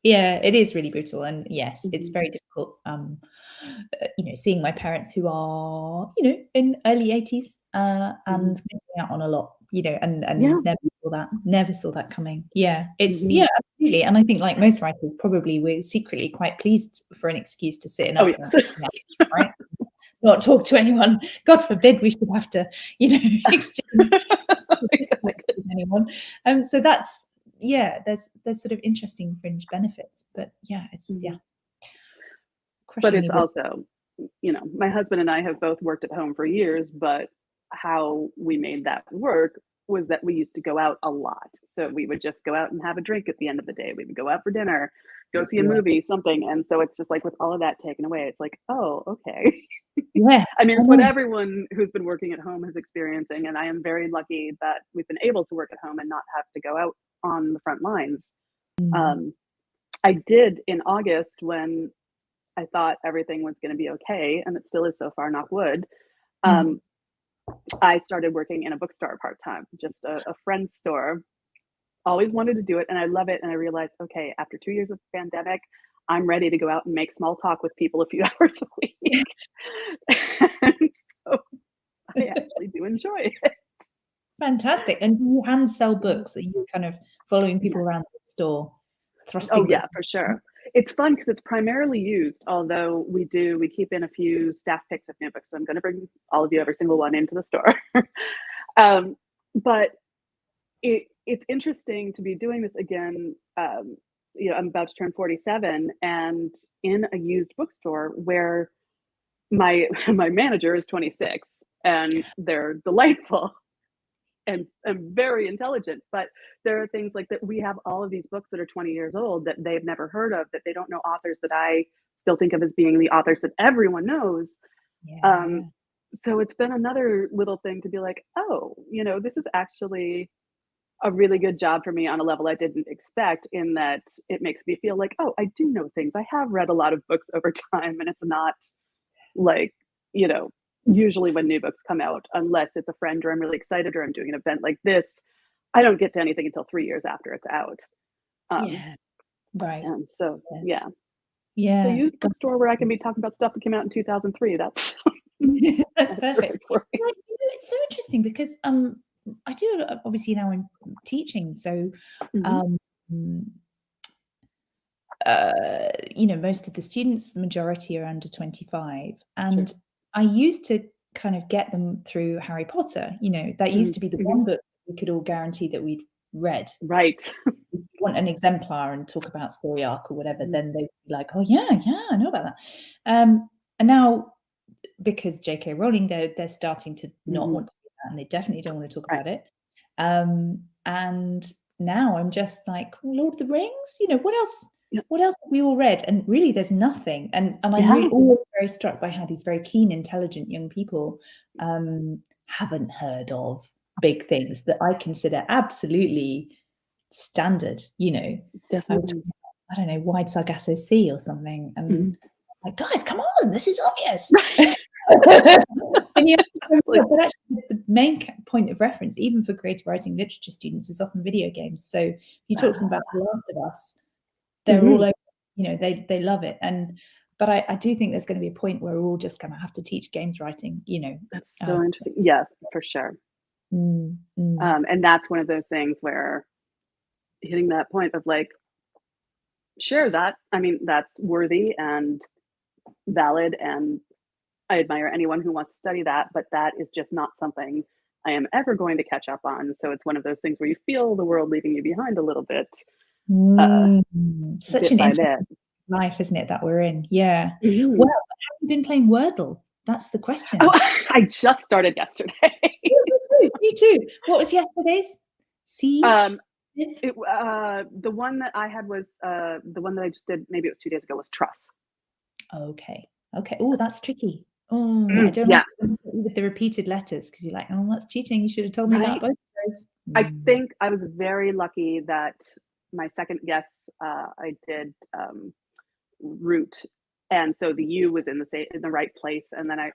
[SPEAKER 3] yeah, it is really brutal, and yes, it's
[SPEAKER 2] Mhm.
[SPEAKER 3] very difficult, seeing my parents who are, in early 80s, and
[SPEAKER 2] Mhm.
[SPEAKER 3] missing out on a lot,
[SPEAKER 2] Yeah.
[SPEAKER 3] and never saw that coming. Yeah, it's
[SPEAKER 2] Mhm.
[SPEAKER 3] yeah, absolutely, and I think like most writers, probably we're secretly quite pleased for an excuse to sit in
[SPEAKER 2] Oh,
[SPEAKER 3] our
[SPEAKER 2] yes.
[SPEAKER 3] parents' house, right? Not talk to anyone. God forbid we should have to, exchange
[SPEAKER 2] Exactly.
[SPEAKER 3] with anyone. So that's yeah, there's sort of interesting fringe benefits, but yeah, it's
[SPEAKER 2] Mhm. But
[SPEAKER 3] crushingly
[SPEAKER 2] it's
[SPEAKER 3] big.
[SPEAKER 2] also, my husband and I have both worked at home for years, but how we made that work was that we used to go out a lot. So we would just go out and have a drink at the end of the day. We would go out for dinner, go see a
[SPEAKER 3] Yeah,
[SPEAKER 2] movie, something. And so it's just like with all of that taken away, it's like, oh, okay.
[SPEAKER 3] yeah,
[SPEAKER 2] I mean,
[SPEAKER 3] I
[SPEAKER 2] it's what
[SPEAKER 3] know.
[SPEAKER 2] everyone who's been working at home is experiencing. And I am very lucky that we've been able to work at home and not have to go out on the front lines. I did in August, when I thought everything was going to be okay, and it still is so far, knock wood. I started working in a bookstore part-time, just a friend's store. Always wanted to do it, and I love it. And I realized, okay, after 2 years of pandemic, I'm ready to go out and make small talk with people a few hours a week. And so I actually do enjoy it.
[SPEAKER 3] Fantastic. And do you hand sell books? Are you kind of following people around the store, thrusting
[SPEAKER 2] Oh yeah,
[SPEAKER 3] books?
[SPEAKER 2] for sure. It's fun because it's primarily used, although we keep in a few staff picks of new books. So I'm going to bring all of you, every single one, into the store. But it's interesting to be doing this again. I'm about to turn 47, and in a used bookstore where my manager is 26, and they're delightful and very intelligent. But there are things like that. We have all of these books that are 20 years old that they've never heard of, that they don't know authors that I still think of as being the authors that everyone knows. So it's been another little thing to be like, oh, this is actually a really good job for me on a level I didn't expect, in that it makes me feel like, oh, I do know things. I have read a lot of books over time, and it's not like, usually when new books come out, unless it's a friend or I'm really excited or I'm doing an event like this, I don't get to anything until 3 years after it's out.
[SPEAKER 3] Right.
[SPEAKER 2] And so,
[SPEAKER 3] Yeah.
[SPEAKER 2] So used bookstore where I can be talking about stuff that came out in 2003. That's
[SPEAKER 3] that's perfect. It's so interesting because I do, obviously now I'm teaching, so most of the students, majority are under 25, and I used to kind of get them through Harry Potter. That used to be the one book we could all guarantee that we'd read.
[SPEAKER 2] Right.
[SPEAKER 3] If you want an exemplar and talk about story arc or whatever, then they'd be like, oh yeah, I know about that. And now, because J.K. Rowling, they're starting to not want to do that, and they definitely don't want to talk about it. And now I'm just like, Lord of the Rings, what else? What else have we all read? And really, there's nothing. And I'm really always very struck by how these very keen, intelligent young people haven't heard of big things that I consider absolutely standard.
[SPEAKER 2] Definitely.
[SPEAKER 3] I don't know, Wide Sargasso Sea or something, and like, guys, come on, this is obvious. And but actually, the main point of reference, even for creative writing literature students, is often video games. So if you talk to them about The Last of Us, they're all over, they love it. But I do think there's going to be a point where we're all just going to have to teach games writing.
[SPEAKER 2] That's so interesting. Yeah, for sure. And that's one of those things where hitting that point of like, sure, that's worthy and valid, and I admire anyone who wants to study that, but that is just not something I am ever going to catch up on. So it's one of those things where you feel the world leaving you behind a little bit.
[SPEAKER 3] Such an interesting life, isn't it, that we're in? Yeah. Well, have you been playing Wordle? That's the question.
[SPEAKER 2] Oh, I just started yesterday.
[SPEAKER 3] Me too. What was yesterday's? Siege?
[SPEAKER 2] The one that I had was the one that I just did, maybe it was 2 days ago, was Truss.
[SPEAKER 3] Okay. Oh, that's tricky. I don't like with the repeated letters, because you're like, oh, that's cheating. You should have told me about both of those.
[SPEAKER 2] I think I was very lucky that my second guess, I did root, and so the U was in the right place, and then I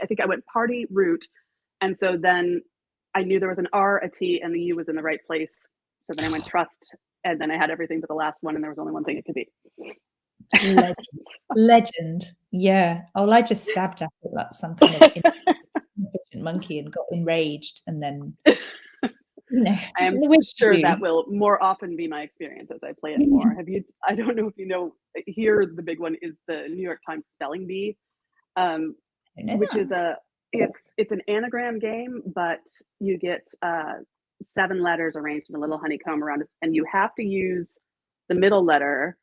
[SPEAKER 2] think I went party root, and so then I knew there was an R, a T, and the U was in the right place. So then I went trust, and then I had everything but the last one, and there was only one thing it could be.
[SPEAKER 3] Legend. Yeah. Oh, I just stabbed at it like some kind of inefficient monkey and got enraged, and then
[SPEAKER 2] I am sure that will more often be my experience as I play it more. I don't know if you know, here the big one is the New York Times spelling bee, which is it's an anagram game, but you get 7 letters arranged in a little honeycomb around it, and you have to use the middle letter.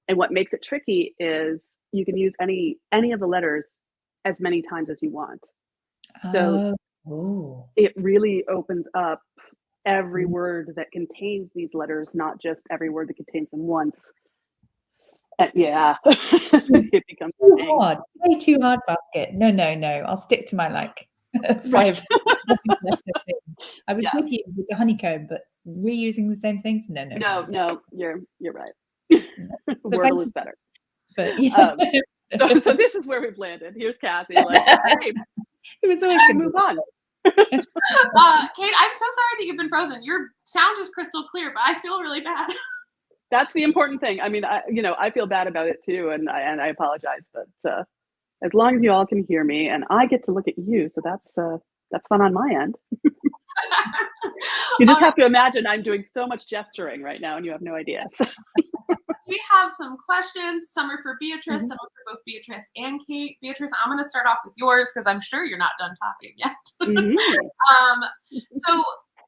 [SPEAKER 2] And what makes it tricky is you can use any of the letters as many times as you want. So it really opens up every word that contains these letters, not just every word that contains them once. And it becomes
[SPEAKER 3] too hard. Way too hard, basket. No. I'll stick to my 5. I was
[SPEAKER 2] Yeah.
[SPEAKER 3] with you with the honeycomb, but reusing the same things? No.
[SPEAKER 2] No, you're right.
[SPEAKER 3] No. But thank
[SPEAKER 2] Wordle is
[SPEAKER 3] you
[SPEAKER 2] better.
[SPEAKER 3] for yeah.
[SPEAKER 2] So this is where we've landed. Here's Cassie, like, okay,
[SPEAKER 3] It was always going to
[SPEAKER 2] move on.
[SPEAKER 1] Kate, I'm so sorry that you've been frozen. Your sound is crystal clear, but I feel really bad.
[SPEAKER 2] That's the important thing. I mean, I feel bad about it too, and I apologize, but as long as you all can hear me, and I get to look at you, so that's fun on my end. You just have to imagine I'm doing so much gesturing right now, and you have no idea. So.
[SPEAKER 1] We have some questions. Some are for Beatrice, some are for both Beatrice and Kate. Beatrice, I'm going to start off with yours because I'm sure you're not done talking yet. So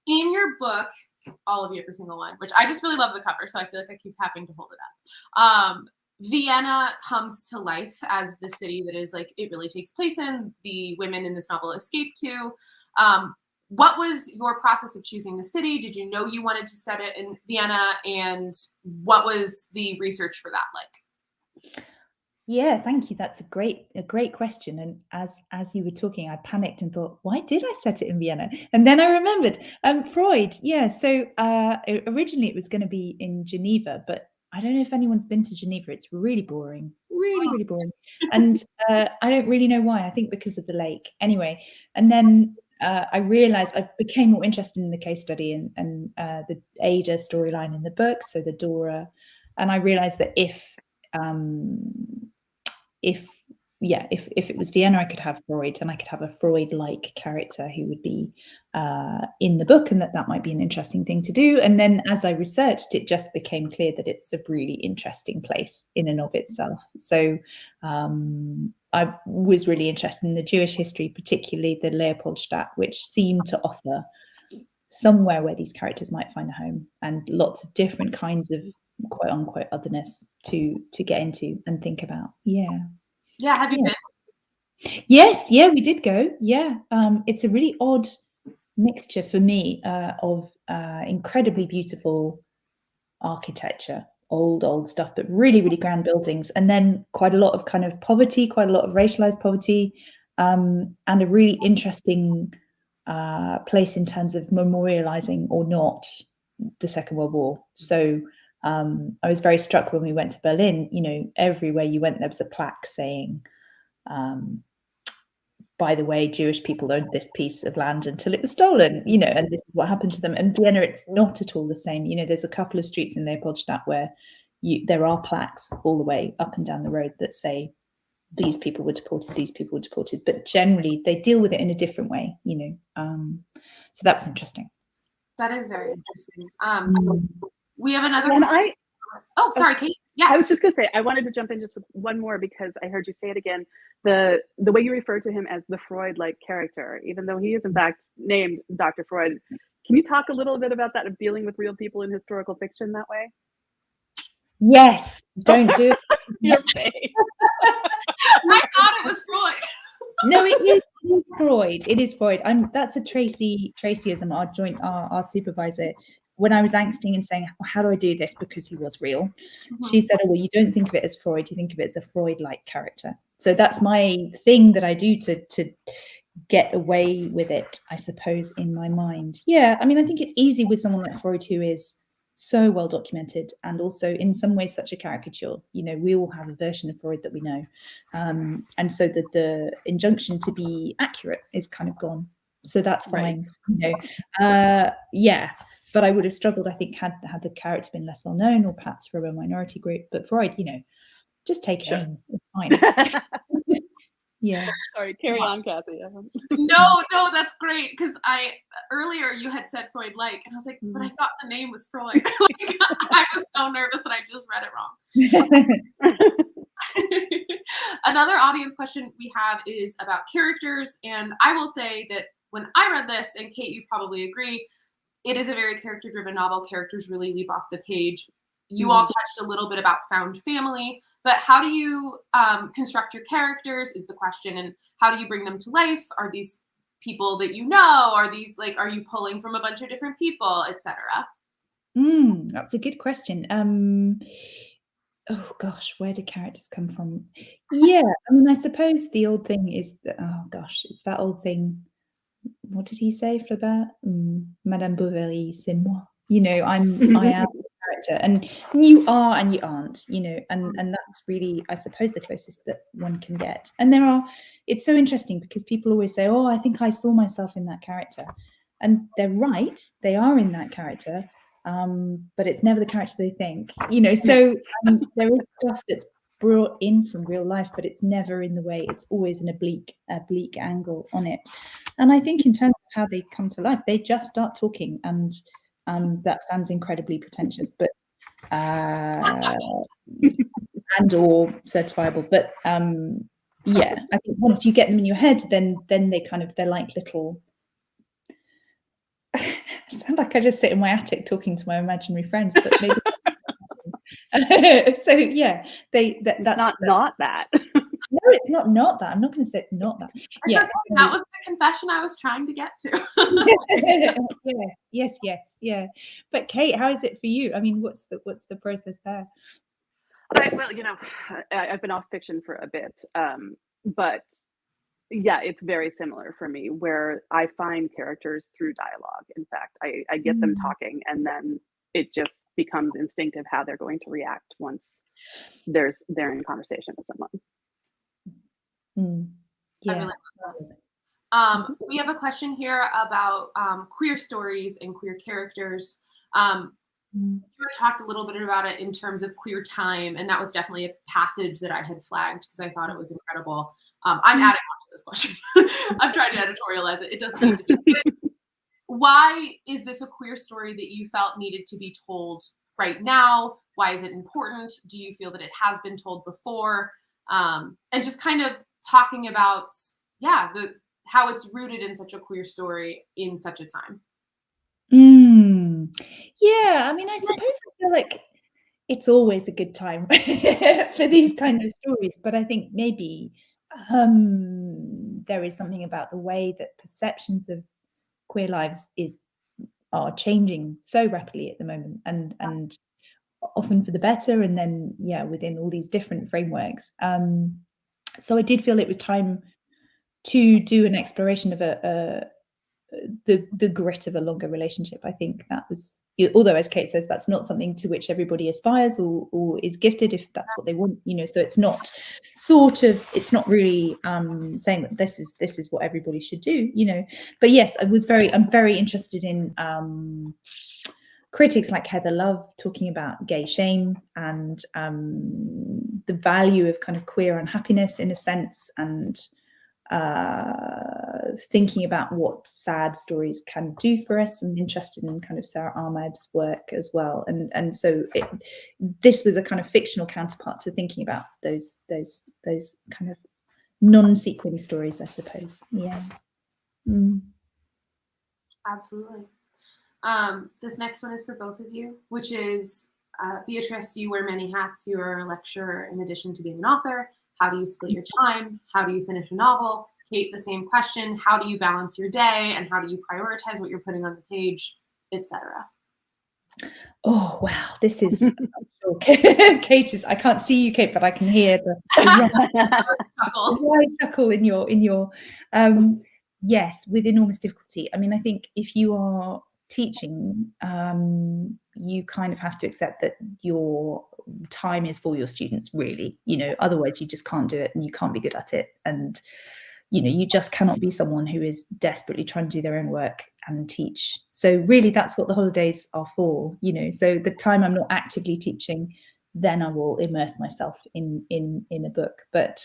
[SPEAKER 1] in your book, all of you, every single one, which I just really love the cover, so I feel like I keep having to hold it up. Vienna comes to life as the city that is like it really takes place in. The women in this novel escape to. What was your process of choosing the city? Did you know you wanted to set it in Vienna? And what was the research for that like?
[SPEAKER 3] Yeah, thank you. That's a great question. And as you were talking, I panicked and thought, why did I set it in Vienna? And then I remembered, Freud. Yeah. So originally it was going to be in Geneva, but I don't know if anyone's been to Geneva. It's really boring, really boring. And I don't really know why. I think because of the lake. Anyway, and then I realized I became more interested in the case study and the Ada storyline in the book. So the Dora, and I realized that if it was Vienna, I could have Freud, and I could have a Freud-like character who would be in the book, and that might be an interesting thing to do. And then as I researched, it just became clear that it's a really interesting place in and of itself. So I was really interested in the Jewish history, particularly the Leopoldstadt, which seemed to offer somewhere where these characters might find a home, and lots of different kinds of quote unquote otherness to get into and think about.
[SPEAKER 1] Have you been?
[SPEAKER 3] Yes, we did go. It's a really odd mixture for me of incredibly beautiful architecture, old stuff, but really grand buildings, and then quite a lot of kind of poverty, quite a lot of racialized poverty, and a really interesting place in terms of memorializing or not the Second World War. So I was very struck when we went to Berlin. Everywhere you went, there was a plaque saying, by the way, Jewish people owned this piece of land until it was stolen, and this is what happened to them. And Vienna, it's not at all the same. There's a couple of streets in Leopoldstadt where there are plaques all the way up and down the road that say these people were deported, these people were deported, but generally they deal with it in a different way, so that was interesting.
[SPEAKER 1] That is very interesting. We have another question. Oh, sorry, Kate. Yes.
[SPEAKER 2] I was just going to say, I wanted to jump in just with one more because I heard you say it again. The way you refer to him as the Freud-like character, even though he is in fact named Dr. Freud. Can you talk a little bit about that, of dealing with real people in historical fiction that way?
[SPEAKER 3] Yes. Don't do it.
[SPEAKER 2] Your face.
[SPEAKER 1] I thought it was Freud.
[SPEAKER 3] No, it is Freud. It is Freud. That's a Tracyism, our supervisor. When I was angsting and saying, how do I do this? Because he was real. She said, well, you don't think of it as Freud, you think of it as a Freud-like character. So that's my thing that I do to get away with it, I suppose, in my mind. I think it's easy with someone like Freud, who is so well documented and also in some ways such a caricature. We all have a version of Freud that we know. And so the injunction to be accurate is kind of gone. So that's fine. Right. But I would have struggled, I think, had the character been less well known, or perhaps for a minority group. But Freud, just take it in. It's fine.
[SPEAKER 2] Sorry, carry on, Cassie.
[SPEAKER 1] No, that's great, because earlier you had said Freud-like, and I was like, but I thought the name was Freud. I was so nervous that I just read it wrong. Another audience question we have is about characters, and I will say that when I read this, and Kate, you probably agree, it is a very character-driven novel. Characters really leap off the page. You all touched a little bit about found family, but how do you construct your characters is the question, and how do you bring them to life? Are these people that you know? Are these are you pulling from a bunch of different people, etc.?
[SPEAKER 3] That's a good question. Oh gosh, where do characters come from? I suppose the old thing is that, it's that old thing. what did he say, Flaubert? Madame Bovary, c'est moi. You know, I am the character, and you are and you aren't, you know, and that's really, I suppose, the closest that one can get. And it's so interesting because people always say, oh, I think I saw myself in that character. And they're right, they are in that character, but it's never the character they think, you know. So there is stuff that's brought in from real life, but it's never in the way, it's always an oblique angle on it. And I think in terms of how they come to life, they just start talking, and that sounds incredibly pretentious, but and or certifiable, but yeah, I think once you get them in your head, then they're like little I sound like I just sit in my attic talking to my imaginary friends, but maybe so yeah, that's
[SPEAKER 2] not that.
[SPEAKER 3] No, it's not that. I'm not going to say it's not that. Yeah,
[SPEAKER 1] that was the confession I was trying to get to.
[SPEAKER 3] yes, yeah. But Kate, how is it for you? I mean, what's the process there?
[SPEAKER 2] Well, you know, I've been off fiction for a bit, but yeah, it's very similar for me, where I find characters through dialogue. In fact, I get them talking, and then it just becomes instinctive how they're going to react once they're in conversation with someone.
[SPEAKER 3] Yeah.
[SPEAKER 1] I really love that. We have a question here about queer stories and queer characters. You talked a little bit about it in terms of queer time, and that was definitely a passage that I had flagged because I thought it was incredible. I'm adding on to this question. I'm trying to editorialize it. It doesn't need to be. Why is this a queer story that you felt needed to be told right now? Why is it important? Do you feel that it has been told before? And just kind of talking about, how it's rooted in such a queer story in such a time.
[SPEAKER 3] Yeah, I mean, I suppose I feel like it's always a good time for these kind of stories, but I think maybe there is something about the way that perceptions of queer lives are changing so rapidly at the moment, and often for the better, and then within all these different frameworks. So I did feel it was time to do an exploration of the grit of a longer relationship. I think that was, although as Kate says, that's not something to which everybody aspires or is gifted if that's what they want, you know. So it's not really saying that this is what everybody should do, you know. But yes, I'm very interested in critics like Heather Love talking about gay shame and the value of kind of queer unhappiness in a sense, and thinking about what sad stories can do for us. I'm interested in kind of Sarah Ahmad's work as well, and so this was a kind of fictional counterpart to thinking about those kind of non-sequin stories, I suppose.
[SPEAKER 1] Absolutely. This next one is for both of you, which is Beatrice, you wear many hats. You are a lecturer in addition to being an author. How do you split your time? How do you finish a novel? Kate, the same question. How do you balance your day, and how do you prioritize what you're putting on the page, etc.?
[SPEAKER 3] Oh wow, this is Kate is. I can't see you, Kate, but I can hear the chuckle in your. Yes, with enormous difficulty. I mean, I think if you are teaching, you kind of have to accept that your time is for your students, really, you know, otherwise you just can't do it and you can't be good at it. And, you know, you just cannot be someone who is desperately trying to do their own work and teach. So really that's what the holidays are for, you know. So the time I'm not actively teaching, then I will immerse myself in a book. But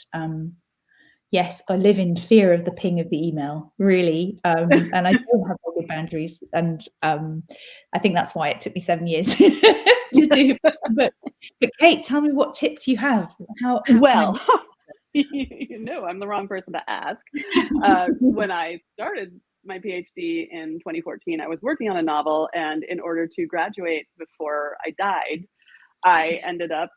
[SPEAKER 3] yes, I live in fear of the ping of the email, really. And I don't have all good boundaries. And I think that's why it took me 7 years to do. But Kate, tell me what tips you have. How
[SPEAKER 2] well, you know, I'm the wrong person to ask. When I started my PhD in 2014, I was working on a novel. And in order to graduate before I died, I ended up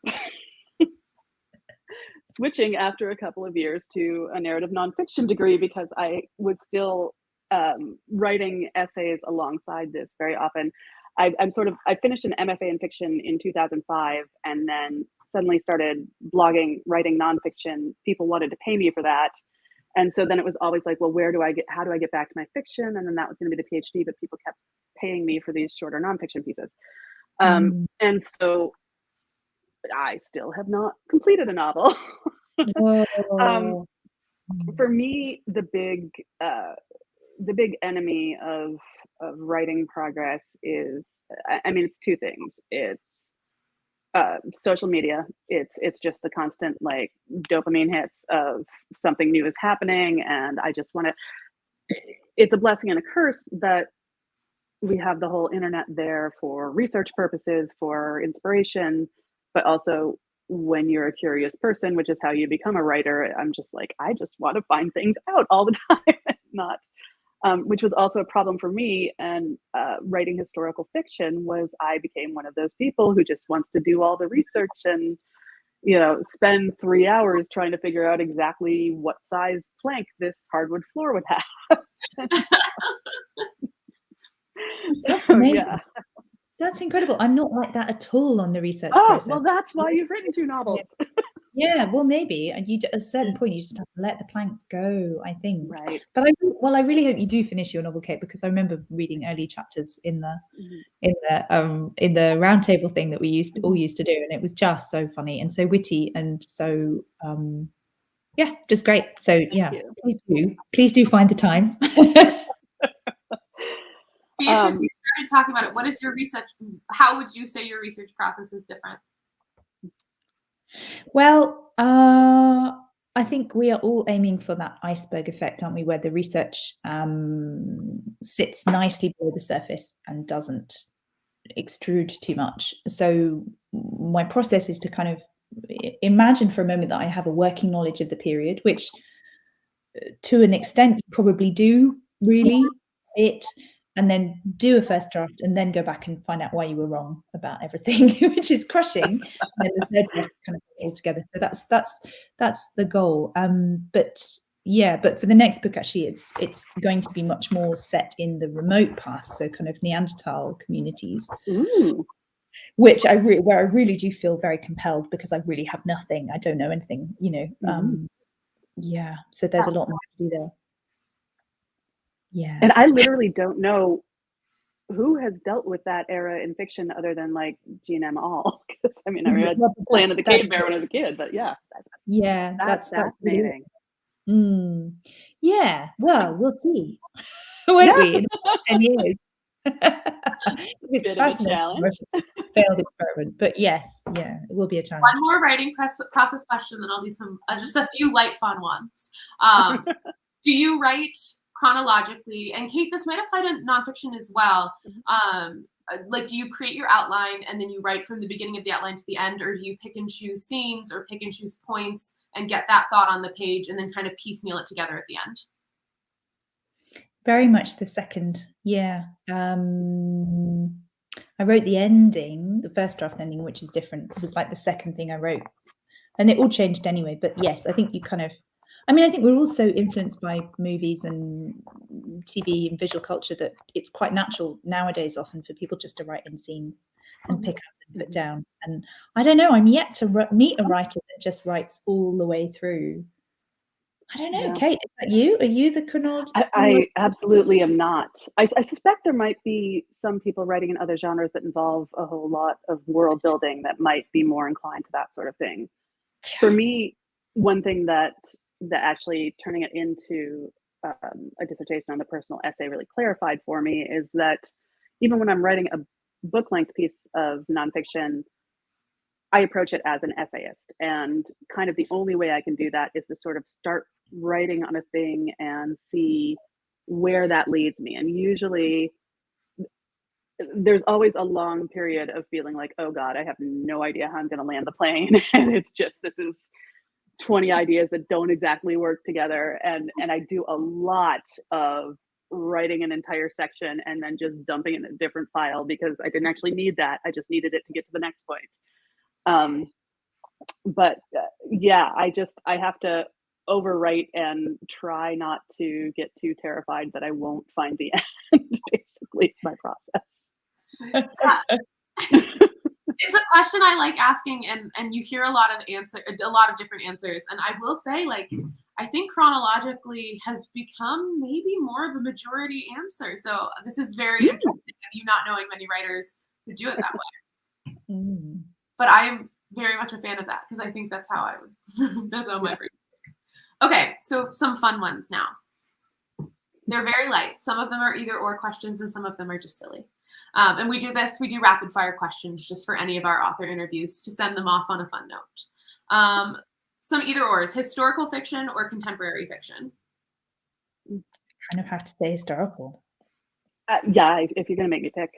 [SPEAKER 2] switching after a couple of years to a narrative nonfiction degree because I was still writing essays alongside this very often. I finished an MFA in fiction in 2005 and then suddenly started blogging, writing nonfiction. People wanted to pay me for that. And so then it was always like, well, how do I get back to my fiction? And then that was going to be the PhD, but people kept paying me for these shorter nonfiction pieces. And so I still have not completed a novel.
[SPEAKER 3] Whoa.
[SPEAKER 2] For me, the big enemy of writing progress is, I mean, it's two things. It's social media. It's just the constant like dopamine hits of something new is happening, and I just want to. It's a blessing and a curse that we have the whole internet there for research purposes, for inspiration, but also when you're a curious person, which is how you become a writer, I'm just like, I just want to find things out all the time, not, which was also a problem for me. And writing historical fiction was, I became one of those people who just wants to do all the research and, spend 3 hours trying to figure out exactly what size plank this hardwood floor would have. So, yeah.
[SPEAKER 3] That's incredible. I'm not like that at all on the research
[SPEAKER 2] Oh,
[SPEAKER 3] process.
[SPEAKER 2] well, that's why you've written 2 novels.
[SPEAKER 3] Yeah, well, maybe. And at a certain point, you just have to let the planks go, I think.
[SPEAKER 2] Right.
[SPEAKER 3] But I really hope you do finish your novel, Kate, because I remember reading early chapters in the roundtable thing that we all used to do, and it was just so funny and so witty and so just great. So please do find the time.
[SPEAKER 1] Beatrice, you started talking about it. What is your research? How would you say your research process is different?
[SPEAKER 3] Well, I think we are all aiming for that iceberg effect, aren't we? Where the research sits nicely below the surface and doesn't extrude too much. So my process is to kind of imagine for a moment that I have a working knowledge of the period, which to an extent you probably do really it, and then do a first draft and then go back and find out why you were wrong about everything, which is crushing. And then the third draft kind of put it all together. So that's the goal. But for the next book, actually, it's going to be much more set in the remote past, so kind of Neanderthal communities.
[SPEAKER 2] Ooh.
[SPEAKER 3] Which where I really do feel very compelled, because I really have nothing. I don't know anything, So there's a lot more to do there. Yeah.
[SPEAKER 2] And I literally don't know who has dealt with that era in fiction other than like Jean M. All. I mean, I read Land of the Cave Bear when I was a kid, but that's fascinating.
[SPEAKER 3] Really, yeah. Well, we'll see, won't we? In 10 years. It's
[SPEAKER 2] Bit of a challenge.
[SPEAKER 3] Failed experiment, but yes, it will be a challenge.
[SPEAKER 1] One more writing process question, then I'll do some just a few light fun ones. Do you write chronologically? And Kate, this might apply to nonfiction as well. Like, do you create your outline and then you write from the beginning of the outline to the end, or do you pick and choose scenes or pick and choose points and get that thought on the page and then kind of piecemeal it together at the end?
[SPEAKER 3] Very much the second. Yeah. I wrote the ending, the first draft ending, which is different. It was like the second thing I wrote, and it all changed anyway. But yes, I think you kind of, I think we're also influenced by movies and TV and visual culture that it's quite natural nowadays often for people just to write in scenes and pick up and put down. And I don't know, I'm yet to meet a writer that just writes all the way through. I don't know, Kate, is that you? Are you the chronologist?
[SPEAKER 2] I absolutely am not. I suspect there might be some people writing in other genres that involve a whole lot of world building that might be more inclined to that sort of thing. For me, one thing that actually turning it into a dissertation on the personal essay really clarified for me is that even when I'm writing a book-length piece of nonfiction, I approach it as an essayist, and kind of the only way I can do that is to sort of start writing on a thing and see where that leads me. And usually there's always a long period of feeling like, oh God, I have no idea how I'm going to land the plane. And it's just, this is 20 ideas that don't exactly work together. And I do a lot of writing an entire section and then just dumping it in a different file because I didn't actually need that. I just needed it to get to the next point. But I have to overwrite and try not to get too terrified that I won't find the end. Basically, it's my process.
[SPEAKER 1] It's a question I like asking, and you hear a lot of different answers. And I will say, like, I think chronologically has become maybe more of a majority answer. So this is very interesting of you not knowing many writers who do it that way. But I am very much a fan of that because I think that's how I would. That's how my brain. Okay, so some fun ones now. They're very light. Some of them are either or questions, and some of them are just silly. And we do rapid fire questions just for any of our author interviews to send them off on a fun note. Some either ors, historical fiction or contemporary fiction?
[SPEAKER 3] Kind of have to say historical.
[SPEAKER 2] Yeah, if you're going to make me pick.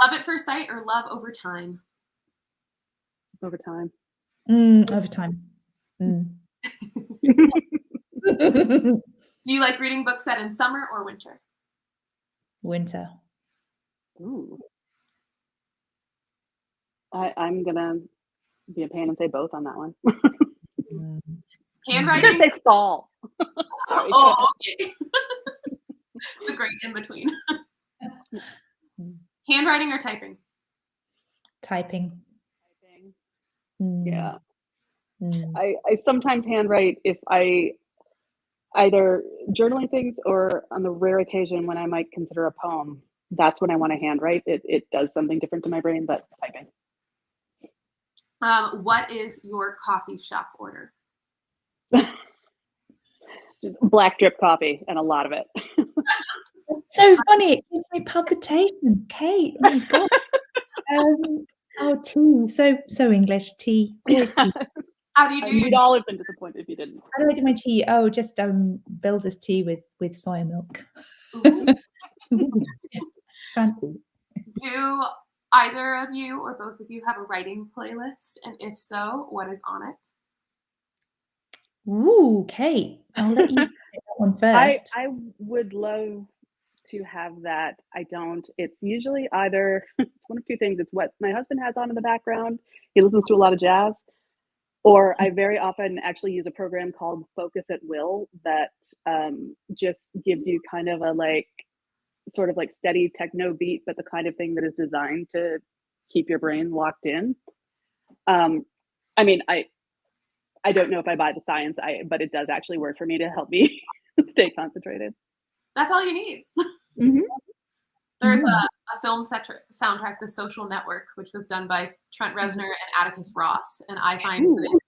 [SPEAKER 1] Love at first sight or love over time?
[SPEAKER 2] Over time.
[SPEAKER 3] Over time.
[SPEAKER 1] Do you like reading books set in summer or winter?
[SPEAKER 3] Winter.
[SPEAKER 2] Ooh. I'm going to be a pain and say both on that one.
[SPEAKER 1] Handwriting?
[SPEAKER 2] I'm going to say fall.
[SPEAKER 1] Oh, okay. The great in between. Handwriting or typing?
[SPEAKER 3] Typing.
[SPEAKER 2] Yeah. I sometimes handwrite if I either journaling things or on the rare occasion when I might consider a poem. That's when I want to handwrite. It does something different to my brain, but typing.
[SPEAKER 1] What is your coffee shop order?
[SPEAKER 2] Just black drip coffee and a lot of it.
[SPEAKER 3] It's so funny. It gives me palpitations, Kate. Oh my God. Tea. So English. Tea. Always tea.
[SPEAKER 1] How do you do
[SPEAKER 2] We'd all have been disappointed if you didn't.
[SPEAKER 3] How do I do my tea? Oh, just builder's tea with soya milk. Fancy.
[SPEAKER 1] Do either of you or both of you have a writing playlist? And if so, what is on it?
[SPEAKER 3] Ooh, Kate. I'll let you take that one first.
[SPEAKER 2] I would love to have that. I don't. It's usually either it's one of two things. It's what my husband has on in the background. He listens to a lot of jazz. Or I very often actually use a program called Focus at Will that just gives you kind of a sort of steady techno beat, but the kind of thing that is designed to keep your brain locked in. I mean, I don't know if I buy the science, but it does actually work for me to help me stay concentrated.
[SPEAKER 1] That's all you need.
[SPEAKER 2] Mm-hmm.
[SPEAKER 1] There's a film soundtrack, The Social Network, which was done by Trent Reznor and Atticus Ross, and I find that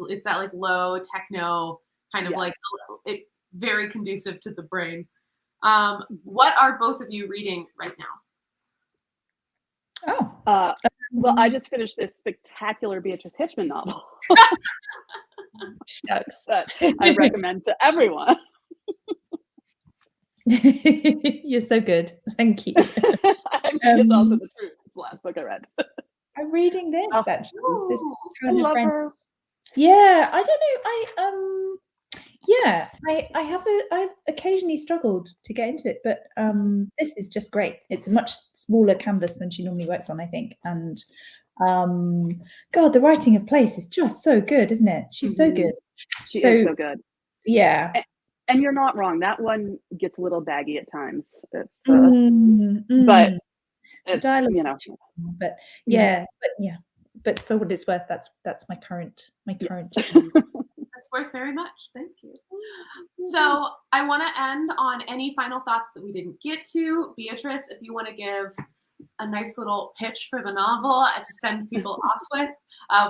[SPEAKER 1] it's that low techno kind of it very conducive to the brain. What are both of you reading right
[SPEAKER 3] now?
[SPEAKER 2] Well, I just finished this spectacular Beatrice Hitchman novel.
[SPEAKER 3] Shucks.
[SPEAKER 2] That I recommend to everyone.
[SPEAKER 3] You're so good. Thank you.
[SPEAKER 2] It's also the truth. It's the last book I read.
[SPEAKER 3] I'm reading this actually. This
[SPEAKER 2] I love her.
[SPEAKER 3] Yeah, I don't know. I've occasionally struggled to get into it, but this is just great. It's a much smaller canvas than she normally works on, I think. And God, the writing of Place is just so good, isn't it? She's so good.
[SPEAKER 2] She is so good.
[SPEAKER 3] Yeah.
[SPEAKER 2] And you're not wrong. That one gets a little baggy at times. It's but it's
[SPEAKER 3] but for what it's worth, that's my current.
[SPEAKER 1] That's worth very much. Thank you. So I want to end on any final thoughts that we didn't get to. Beatrice, if you want to give a nice little pitch for the novel to send people off with.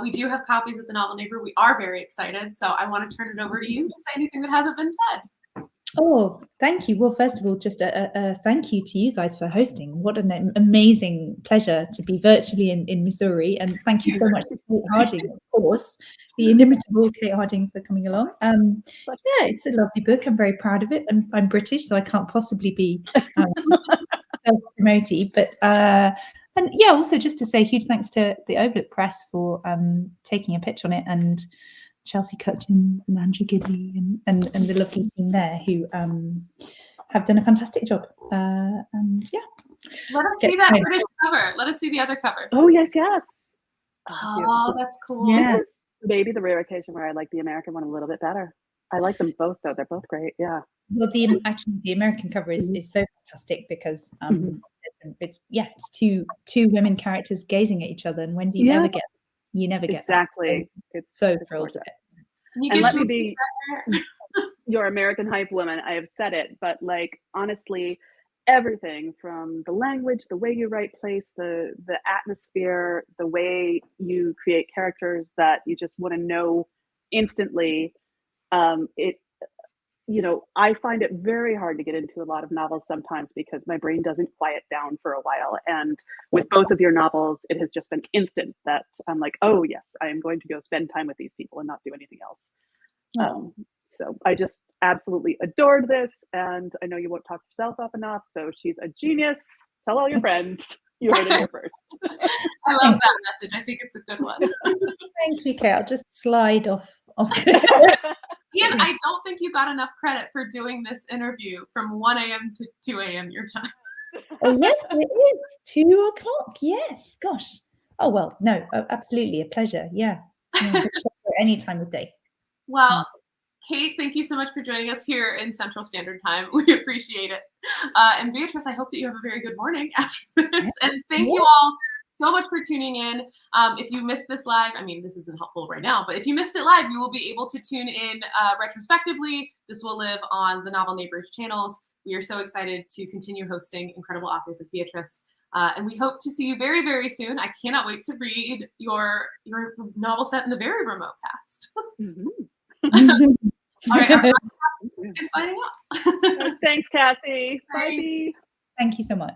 [SPEAKER 1] We do have copies at the Novel Neighbor. We are very excited. So I want to turn it over to you to say anything that hasn't been said.
[SPEAKER 3] Oh, thank you. Well, first of all, just a thank you to you guys for hosting. What an amazing pleasure to be virtually in Missouri. And thank you so much to Kate Harding, of course, the inimitable Kate Harding, for coming along. Yeah, it's a lovely book. I'm very proud of it. I'm British, so I can't possibly be self-promoting. But and yeah, also just to say huge thanks to the Overlook Press for taking a pitch on it, and Chelsea Cutchins and Andrew Gidley and the lovely team there who have done a fantastic job. And yeah.
[SPEAKER 1] Let us see that British cover. Let us see the other cover.
[SPEAKER 2] Oh, yes.
[SPEAKER 1] Oh, that's cool.
[SPEAKER 3] Yeah.
[SPEAKER 2] This is maybe the rare occasion where I like the American one a little bit better. I like them both, though. They're both great. Yeah.
[SPEAKER 3] Well, the American cover is so fantastic because it's two women characters gazing at each other, and when do you never get that?
[SPEAKER 2] Exactly.
[SPEAKER 3] It's so thrilled with it.
[SPEAKER 1] You
[SPEAKER 2] And
[SPEAKER 1] get
[SPEAKER 2] let me
[SPEAKER 1] Julie
[SPEAKER 2] be
[SPEAKER 1] there.
[SPEAKER 2] your American hype woman. I have said it, but like honestly, everything from the language, the way you write place, the atmosphere, the way you create characters that you just want to know instantly. It you know, I find it very hard to get into a lot of novels sometimes because my brain doesn't quiet down for a while. And with both of your novels, it has just been instant that I'm like, oh yes, I am going to go spend time with these people and not do anything else. So I just absolutely adored this, and I know you won't talk yourself up enough, so she's a genius. Tell all your friends. You heard it here first.
[SPEAKER 1] I love that message. I think it's a good one.
[SPEAKER 3] Thank you, Kate. I'll just slide off.
[SPEAKER 1] Ian, I don't think you got enough credit for doing this interview from 1 a.m. to 2 a.m. your time.
[SPEAKER 3] Oh, yes, it is. 2 o'clock. Yes. Gosh. Oh, well, no, absolutely. A pleasure. Yeah. Any time of day.
[SPEAKER 1] Well, Kate, thank you so much for joining us here in Central Standard Time. We appreciate it. And Beatrice, I hope that you have a very good morning after this. And thank you all so much for tuning in. If you missed this live, I mean, this isn't helpful right now, but if you missed it live, you will be able to tune in retrospectively. This will live on the Novel Neighbors channels. We are so excited to continue hosting incredible authors like Beatrice. And we hope to see you very, very soon. I cannot wait to read your novel set in the very remote past. All right, our podcast is signing off.
[SPEAKER 2] Thanks, Cassie.
[SPEAKER 1] Thanks.
[SPEAKER 2] Bye.
[SPEAKER 3] Thank you so much.